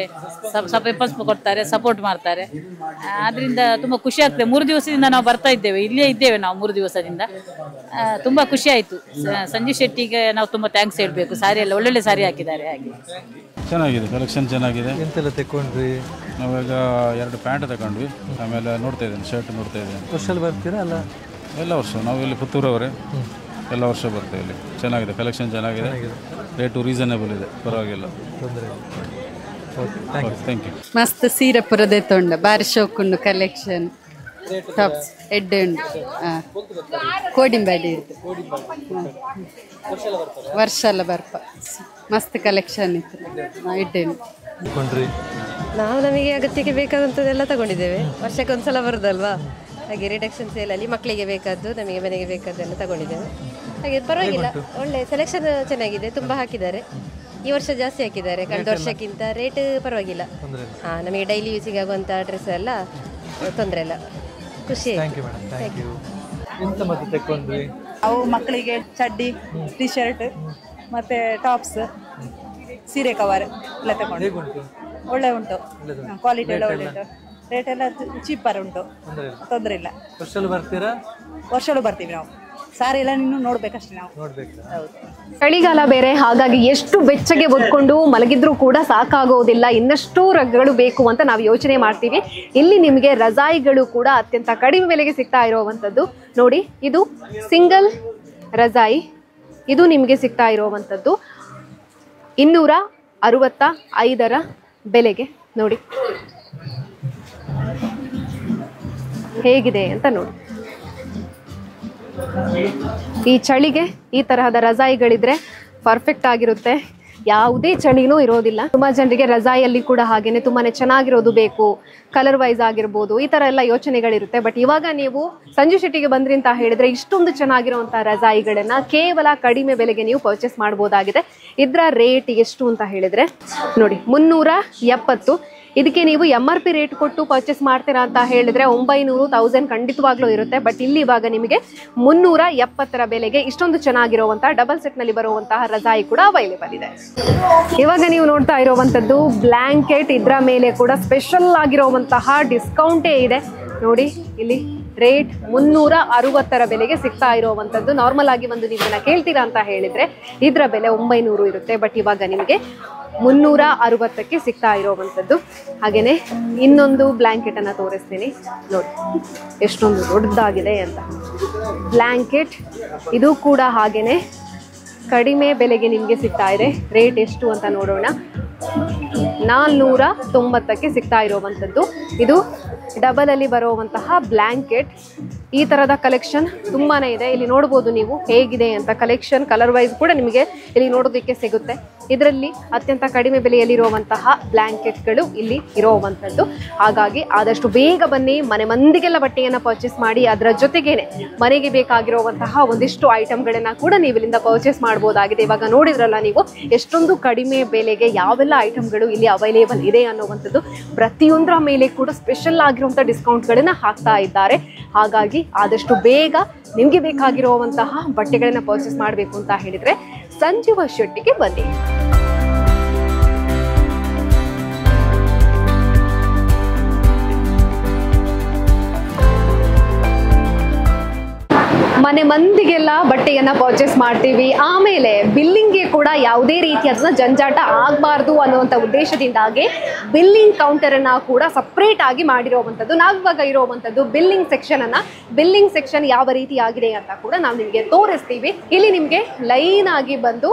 ಕೊಡ್ತಾರೆ, ಸಪೋರ್ಟ್ ಮಾಡ್ತಾರೆ. ಅದರಿಂದ ತುಂಬ ಖುಷಿ ಆಗ್ತದೆ. 3 ದಿವಸದಿಂದ ನಾವು ಬರ್ತಾ ಇದ್ದೇವೆ, ಇಲ್ಲೇ ಇದ್ದೇವೆ ನಾವು 3 ದಿವಸದಿಂದ. ತುಂಬ ಖುಷಿ ಆಯಿತು. ಸಂಜೀವ್ ಶೆಟ್ಟಿಗೆ ನಾವು ತುಂಬ ಥ್ಯಾಂಕ್ಸ್ ಹೇಳಬೇಕು. ಸಾರಿ ಎಲ್ಲ ಒಳ್ಳೊಳ್ಳೆ ಸಾರಿ ಹಾಕಿದ್ದಾರೆ. ಹಾಗೆ ಚೆನ್ನಾಗಿದೆ, ಕಲೆಕ್ಷನ್ ಚೆನ್ನಾಗಿದೆ. ಎಂತೆಲ್ಲ ತೆಕೊಂಡ್ರಿ? ನಾವೀಗ 2 ಪ್ಯಾಂಟ್ ತಗೊಂಡ್ವಿ, ಆಮೇಲೆ ನೋಡ್ತಾ ಇದ್ದೇನೆ ಶರ್ಟ್ ನೋಡ್ತಾ ಇದ್ದೇನೆ. ವರ್ಷದಲ್ಲಿ ಬರ್ತೀರಾ ಅಲ್ಲ? ಎಲ್ಲ ವರ್ಷ ನಾವು ಇಲ್ಲಿ ಪುತ್ತೂರವರೇ, ಎಲ್ಲ ವರ್ಷ ಬರ್ತೇವೆ ಇಲ್ಲಿ. ಚೆನ್ನಾಗಿದೆ, ಕಲೆಕ್ಷನ್ ಚೆನ್ನಾಗಿದೆ, ರೇಟು ರೀಸನೇಬಲ್ ಇದೆ, ಪರವಾಗಿಲ್ಲ. Thank you. ಮಸ್ತ್ ಸೀರೆ ಪುರದೆ ತೊಂಡ ಬಾರಿ ಶೋಕುಂಡು ಕಲೆಕ್ಷನ್ ಟಾಪ್ಸ್ ಎಡ್ಡೆ ಉಂಡು. ಕೋಡಿಂಬಾಡಿ ಇತ್ತು, ವರ್ಷ ಎಲ್ಲ ಬರ್ಪ ಮಸ್ತ್ ಕಲೆಕ್ಷನ್ ಇತ್ತು. ಎಡ್ಡೆ ಉಂಡು. ನಾವು ನಮಗೆ ಅಗತ್ಯಕ್ಕೆ ಬೇಕಾದಂಥದ್ದೆಲ್ಲ ತಗೊಂಡಿದ್ದೇವೆ. ವರ್ಷಕ್ಕೆ ಒಂದ್ಸಲ ಬರೋದಲ್ವಾ, ಹಾಗೆ ರಿಡಕ್ಷನ್ ಸೇಲಲ್ಲಿ ಮಕ್ಕಳಿಗೆ ಬೇಕಾದ್ದು ನಮಗೆ ಮನೆಗೆ ಬೇಕಾದ್ದೆಲ್ಲ ತಗೊಂಡಿದ್ದೇವೆ. ಹಾಗೆ ಪರವಾಗಿಲ್ಲ, ಒಳ್ಳೆ ಸೆಲೆಕ್ಷನ್ ಚೆನ್ನಾಗಿದೆ, ತುಂಬ ಹಾಕಿದ್ದಾರೆ. ಈ ವರ್ಷ ಜಾಸ್ತಿ ಹಾಕಿದ್ದಾರೆ ಕಳೆದ ವರ್ಷಕ್ಕಿಂತ. ರೇಟ್ ಪರವಾಗಿಲ್ಲ. ನಮಗೆ ಡೈಲಿ ಯೂಸಿಗೆ ಆಗುವಂಥ ಡ್ರೆಸ್ ಎಲ್ಲ ತೊಂದರೆ ಇಲ್ಲ, ಖುಷಿ. ಅವು ಮಕ್ಕಳಿಗೆ ಚಡ್ಡಿ, ಟಿ ಶರ್ಟ್ ಮತ್ತೆ ಟಾಪ್ಸ್, ಸೀರೆ ಕವರ್ ಎಲ್ಲ ತಗೊಂಡು ಒಳ್ಳೆ ಉಂಟು, ಕ್ವಾಲಿಟಿ ಎಲ್ಲ ಒಳ್ಳೆ ಉಂಟು. ರೇಟ್ ಎಲ್ಲ ಚೀಪರ್ ಉಂಟು, ತೊಂದರೆ ಇಲ್ಲ. ವರ್ಷಗಳು ಬರ್ತೀವಿ ನಾವು. ಸಾರಿ ಎಲ್ಲ ನೀನು ನೋಡ್ಬೇಕಷ್ಟೇ ನಾವು. ಚಳಿಗಾಲ ಬೇರೆ, ಹಾಗಾಗಿ ಎಷ್ಟು ಬೆಚ್ಚಗೆ ಒದ್ಕೊಂಡು ಮಲಗಿದ್ರೂ ಕೂಡ ಸಾಕಾಗೋದಿಲ್ಲ, ಇನ್ನಷ್ಟು ರಗ್ಗಳು ಬೇಕು ಅಂತ ನಾವು ಯೋಚನೆ ಮಾಡ್ತೀವಿ. ಇಲ್ಲಿ ನಿಮಗೆ ರಜಾಯಿಗಳು ಕೂಡ ಅತ್ಯಂತ ಕಡಿಮೆ ಬೆಲೆಗೆ ಸಿಗ್ತಾ ಇರುವಂಥದ್ದು. ನೋಡಿ, ಇದು ಸಿಂಗಲ್ ರಜಾಯಿ, ಇದು ನಿಮಗೆ ಸಿಗ್ತಾ ಇರುವಂಥದ್ದು 265 ಬೆಲೆಗೆ. ನೋಡಿ ಹೇಗಿದೆ ಅಂತ ನೋಡಿ. ಈ ಚಳಿಗೆ ಈ ತರಹದ ರಜಾಯಿಗಳಿದ್ರೆ ಪರ್ಫೆಕ್ಟ್ ಆಗಿರುತ್ತೆ, ಯಾವುದೇ ಚಳಿನೂ ಇರೋದಿಲ್ಲ. ತುಂಬಾ ಜನರಿಗೆ ರಜಾಯಿಯಲ್ಲಿ ಕೂಡ ಹಾಗೇನೆ ತುಂಬಾನೇ ಚೆನ್ನಾಗಿರೋದು ಬೇಕು, ಕಲರ್ ವೈಸ್ ಆಗಿರ್ಬೋದು, ಈ ತರ ಎಲ್ಲ ಯೋಚನೆಗಳಿರುತ್ತೆ. ಬಟ್ ಇವಾಗ ನೀವು ಸಂಜೀವ್ ಶೆಟ್ಟಿಗೆ ಬಂದ್ರಿ ಅಂತ ಹೇಳಿದ್ರೆ ಇಷ್ಟೊಂದು ಚೆನ್ನಾಗಿರುವಂತಹ ರಜಾಯಿಗಳನ್ನ ಕೇವಲ ಕಡಿಮೆ ಬೆಲೆಗೆ ನೀವು ಪರ್ಚೇಸ್ ಮಾಡಬಹುದಾಗಿದೆ. ಇದರ ರೇಟ್ ಎಷ್ಟು ಅಂತ ಹೇಳಿದ್ರೆ ನೋಡಿ 370. ಇದಕ್ಕೆ ನೀವು MRP ರೇಟ್ ಕೊಟ್ಟು ಪರ್ಚೇಸ್ ಮಾಡ್ತೀರಾ ಅಂತ ಹೇಳಿದ್ರೆ 900-1000 ಖಂಡಿತವಾಗ್ಲೂ ಇರುತ್ತೆ. ಬಟ್ ಇಲ್ಲಿ ಇವಾಗ ನಿಮಗೆ 370 ಬೆಲೆಗೆ ಇಷ್ಟೊಂದು ಚೆನ್ನಾಗಿರುವಂತಹ ಡಬಲ್ ಸೆಟ್ ನಲ್ಲಿ ಬರುವಂತಹ ರಜಾಯಿ ಕೂಡ ಅವೈಲೇಬಲ್ ಇದೆ. ಇವಾಗ ನೀವು ನೋಡ್ತಾ ಇರುವಂತದ್ದು ಬ್ಲಾಂಕೆಟ್. ಇದರ ಮೇಲೆ ಕೂಡ ಸ್ಪೆಷಲ್ ಆಗಿರುವಂತಹ ಡಿಸ್ಕೌಂಟೇ ಇದೆ. ನೋಡಿ ಇಲ್ಲಿ ರೇಟ್ 360 ಬೆಲೆಗೆ ಸಿಗ್ತಾ ಇರುವಂತದ್ದು. ನಾರ್ಮಲ್ ಆಗಿ ಒಂದು ನೀವು ಇದನ್ನ ಕೇಳ್ತೀರಾ ಅಂತ ಹೇಳಿದ್ರೆ ಇದರ ಬೆಲೆ 900 ಇರುತ್ತೆ. ಬಟ್ ಇವಾಗ ನಿಮಗೆ 360ಕ್ಕೆ ಸಿಗ್ತಾ ಇರುವಂತದ್ದು. ಹಾಗೇನೆ ಇನ್ನೊಂದು ಬ್ಲಾಂಕೆಟ್ ಅನ್ನ ತೋರಿಸ್ತೀನಿ ನೋಡಿ, ಎಷ್ಟೊಂದು ದೊಡ್ಡದಾಗಿದೆ ಅಂತ ಬ್ಲಾಂಕೆಟ್. ಇದು ಕೂಡ ಹಾಗೇನೆ ಕಡಿಮೆ ಬೆಲೆಗೆ ನಿಮಗೆ ಸಿಗ್ತಾ ಇದೆ. ರೇಟ್ ಎಷ್ಟು ಅಂತ ನೋಡೋಣ. 490ಕ್ಕೆ ಸಿಗ್ತಾ ಇರುವಂತದ್ದು. ಇದು ಡಬಲ್ ಅಲ್ಲಿ ಬರುವಂತಹ ಬ್ಲಾಂಕೆಟ್. ಈ ತರದ ಕಲೆಕ್ಷನ್ ತುಂಬಾನೇ ಇದೆ. ಇಲ್ಲಿ ನೋಡಬಹುದು ನೀವು ಹೇಗಿದೆ ಅಂತ ಕಲೆಕ್ಷನ್. ಕಲರ್ ವೈಸ್ ಕೂಡ ನಿಮಗೆ ಇಲ್ಲಿ ನೋಡೋದಕ್ಕೆ ಸಿಗುತ್ತೆ. ಇದರಲ್ಲಿ ಅತ್ಯಂತ ಕಡಿಮೆ ಬೆಲೆಯಲ್ಲಿರುವಂತಹ ಬ್ಲಾಂಕೆಟ್ಗಳು ಇಲ್ಲಿ ಇರುವಂತದ್ದು. ಹಾಗಾಗಿ ಆದಷ್ಟು ಬೇಗ ಬನ್ನಿ, ಮನೆ ಮಂದಿಗೆಲ್ಲ ಬಟ್ಟೆಯನ್ನ ಪರ್ಚೇಸ್ ಮಾಡಿ. ಅದರ ಜೊತೆಗೇನೆ ಮನೆಗೆ ಬೇಕಾಗಿರುವಂತಹ ಒಂದಿಷ್ಟು ಐಟಮ್ಗಳನ್ನ ಕೂಡ ನೀವು ಇಲ್ಲಿಂದ ಪರ್ಚೇಸ್ ಮಾಡಬಹುದಾಗಿದೆ. ಇವಾಗ ನೋಡಿದ್ರಲ್ಲ ನೀವು ಎಷ್ಟೊಂದು ಕಡಿಮೆ ಬೆಲೆಗೆ ಯಾವೆಲ್ಲ ಐಟಮ್ಗಳು ಇಲ್ಲಿ ಅವೈಲೇಬಲ್ ಇದೆ ಅನ್ನುವಂಥದ್ದು. ಪ್ರತಿಯೊಂದರ ಮೇಲೆ ಕೂಡ ಸ್ಪೆಷಲ್ ಆಗಿರುವಂತಹ ಡಿಸ್ಕೌಂಟ್ಗಳನ್ನ ಹಾಕ್ತಾ ಇದ್ದಾರೆ. ಹಾಗಾಗಿ ಆದಷ್ಟು ಬೇಗ ನಿಮಗೆ ಬೇಕಾಗಿರುವಂತಹ ಬಟ್ಟೆಗಳನ್ನ ಪರ್ಚೇಸ್ ಮಾಡಬೇಕು ಅಂತ ಹೇಳಿದ್ರೆ ಸಂಜೀವ ಶೆಟ್ಟಿಗೆ ಬನ್ನಿ. ಮನೆ ಮಂದಿಗೆಲ್ಲ ಬಟ್ಟೆಯನ್ನ ಪರ್ಚೇಸ್ ಮಾಡ್ತೀವಿ. ಆಮೇಲೆ ಬಿಲ್ಲಿಂಗ್ಗೆ ಕೂಡ ಯಾವುದೇ ರೀತಿಯಾದ ಜಂಜಾಟ ಆಗಬಾರ್ದು ಅನ್ನುವಂಥ ಉದ್ದೇಶದಿಂದಾಗಿ ಬಿಲ್ಲಿಂಗ್ ಕೌಂಟರ್ ಅನ್ನ ಕೂಡ ಸಪ್ರೇಟ್ ಆಗಿ ಮಾಡಿರುವಂಥದ್ದು. ನಾವಿವಾಗ ಇರುವಂಥದ್ದು ಬಿಲ್ಲಿಂಗ್ ಸೆಕ್ಷನ್ ಅನ್ನ. ಬಿಲ್ಲಿಂಗ್ ಸೆಕ್ಷನ್ ಯಾವ ರೀತಿ ಆಗಿದೆ ಅಂತ ಕೂಡ ನಾವು ನಿಮಗೆ ತೋರಿಸ್ತೀವಿ. ಇಲ್ಲಿ ನಿಮಗೆ ಲೈನ್ ಆಗಿ ಬಂದು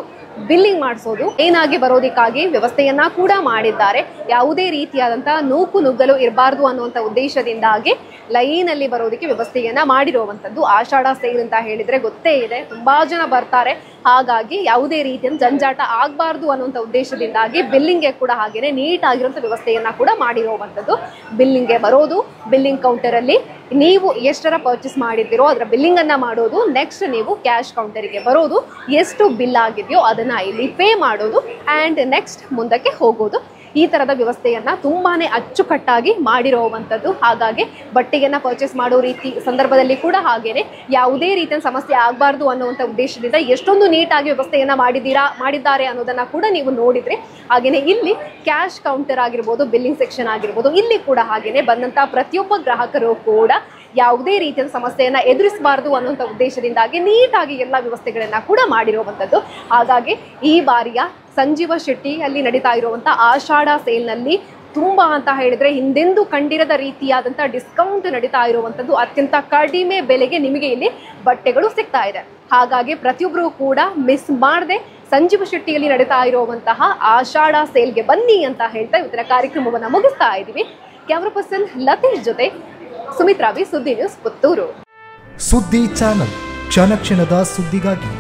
ಬಿಲ್ಲಿಂಗ್ ಮಾಡಿಸೋದು, ಏನಾಗಿ ಬರೋದಕ್ಕಾಗಿ ವ್ಯವಸ್ಥೆಯನ್ನ ಕೂಡ ಮಾಡಿದ್ದಾರೆ. ಯಾವುದೇ ರೀತಿಯಾದಂತಹ ನೂಕು ನುಗ್ಗಲು ಇರಬಾರ್ದು ಅನ್ನುವಂಥ ಉದ್ದೇಶದಿಂದಾಗಿ ಲೈನ್ ಅಲ್ಲಿ ಬರೋದಕ್ಕೆ ವ್ಯವಸ್ಥೆಯನ್ನ ಮಾಡಿರುವಂಥದ್ದು. ಆಷಾಢ ಸೇಲ್ ಅಂತ ಹೇಳಿದ್ರೆ ಗೊತ್ತೇ ಇದೆ, ತುಂಬಾ ಜನ ಬರ್ತಾರೆ. ಹಾಗಾಗಿ ಯಾವುದೇ ರೀತಿಯ ಜಂಜಾಟ ಆಗಬಾರ್ದು ಅನ್ನುವಂಥ ಉದ್ದೇಶದಿಂದಾಗಿ ಬಿಲ್ಲಿಂಗ್ಗೆ ಕೂಡ ಹಾಗೇನೆ ನೀಟ್ ಆಗಿರುವಂಥ ವ್ಯವಸ್ಥೆಯನ್ನ ಕೂಡ ಮಾಡಿರುವಂಥದ್ದು. ಬಿಲ್ಲಿಂಗ್ಗೆ ಬರೋದು, ಬಿಲ್ಲಿಂಗ್ ಕೌಂಟರ್ ಅಲ್ಲಿ ನೀವು ಎಷ್ಟರ ಪರ್ಚೇಸ್ ಮಾಡಿದ್ದೀರೋ ಅದರ ಬಿಲ್ಲಿಂಗನ್ನು ಮಾಡೋದು, ನೆಕ್ಸ್ಟ್ ನೀವು ಕ್ಯಾಶ್ ಕೌಂಟರಿಗೆ ಬರೋದು, ಎಷ್ಟು ಬಿಲ್ ಆಗಿದೆಯೋ ಅದನ್ನು ಇಲ್ಲಿ ಪೇ ಮಾಡೋದು ಆ್ಯಂಡ್ ನೆಕ್ಸ್ಟ್ ಮುಂದಕ್ಕೆ ಹೋಗೋದು. ಈ ಥರದ ವ್ಯವಸ್ಥೆಯನ್ನು ತುಂಬಾ ಅಚ್ಚುಕಟ್ಟಾಗಿ ಮಾಡಿರುವಂಥದ್ದು. ಹಾಗಾಗಿ ಬಟ್ಟೆಯನ್ನು ಪರ್ಚೇಸ್ ಮಾಡೋ ರೀತಿ ಸಂದರ್ಭದಲ್ಲಿ ಕೂಡ ಹಾಗೇನೆ ಯಾವುದೇ ರೀತಿಯ ಸಮಸ್ಯೆ ಆಗಬಾರ್ದು ಅನ್ನುವಂಥ ಉದ್ದೇಶದಿಂದ ಎಷ್ಟೊಂದು ನೀಟಾಗಿ ವ್ಯವಸ್ಥೆಯನ್ನು ಮಾಡಿದ್ದಾರೆ ಅನ್ನೋದನ್ನು ಕೂಡ ನೀವು ನೋಡಿದರೆ. ಹಾಗೆಯೇ ಇಲ್ಲಿ ಕ್ಯಾಶ್ ಕೌಂಟರ್ ಆಗಿರ್ಬೋದು, ಬಿಲ್ಲಿಂಗ್ ಸೆಕ್ಷನ್ ಆಗಿರ್ಬೋದು, ಇಲ್ಲಿ ಕೂಡ ಹಾಗೆಯೇ ಬಂದಂಥ ಪ್ರತಿಯೊಬ್ಬ ಗ್ರಾಹಕರು ಕೂಡ ಯಾವುದೇ ರೀತಿಯ ಸಮಸ್ಯೆಯನ್ನು ಎದುರಿಸಬಾರ್ದು ಅನ್ನುವಂಥ ಉದ್ದೇಶದಿಂದಾಗಿ ನೀಟಾಗಿ ಎಲ್ಲ ವ್ಯವಸ್ಥೆಗಳನ್ನು ಕೂಡ ಮಾಡಿರುವಂಥದ್ದು. ಹಾಗಾಗಿ ಈ ಬಾರಿಯ ಸಂಜೀವ ಶೆಟ್ಟಿಯಲ್ಲಿ ನಡೀತಾ ಇರುವಂಥ ಆಷಾಢ ಸೇಲ್ನಲ್ಲಿ ತುಂಬ ಅಂತ ಹೇಳಿದರೆ ಹಿಂದೆಂದೂ ಕಂಡಿರದ ರೀತಿಯಾದಂಥ ಡಿಸ್ಕೌಂಟ್ ನಡೀತಾ ಇರುವಂಥದ್ದು. ಅತ್ಯಂತ ಕಡಿಮೆ ಬೆಲೆಗೆ ನಿಮಗೆ ಇಲ್ಲಿ ಬಟ್ಟೆಗಳು ಸಿಗ್ತಾ ಇದೆ. ಹಾಗಾಗಿ ಪ್ರತಿಯೊಬ್ಬರು ಕೂಡ ಮಿಸ್ ಮಾಡದೆ ಸಂಜೀವ ಶೆಟ್ಟಿಯಲ್ಲಿ ನಡೀತಾ ಇರುವಂತಹ ಆಷಾಢ ಸೇಲ್ಗೆ ಬನ್ನಿ ಅಂತ ಹೇಳ್ತಾ ಇವತ್ತಿನ ಕಾರ್ಯಕ್ರಮವನ್ನು ಮುಗಿಸ್ತಾ ಇದ್ದೀವಿ. ಕ್ಯಾಮ್ರಾ ಪರ್ಸನ್ ಲತೀಶ್ ಜೊತೆ ಸುಮಿತ್ರಾ ಬಿ, ಸುದ್ದಿ ನ್ಯೂಸ್, ಪುತ್ತೂರು. ಸುದ್ದಿ ಚಾನಲ್, ಕ್ಷಣ ಕ್ಷಣದ ಸುದ್ದಿಗಾಗಿ.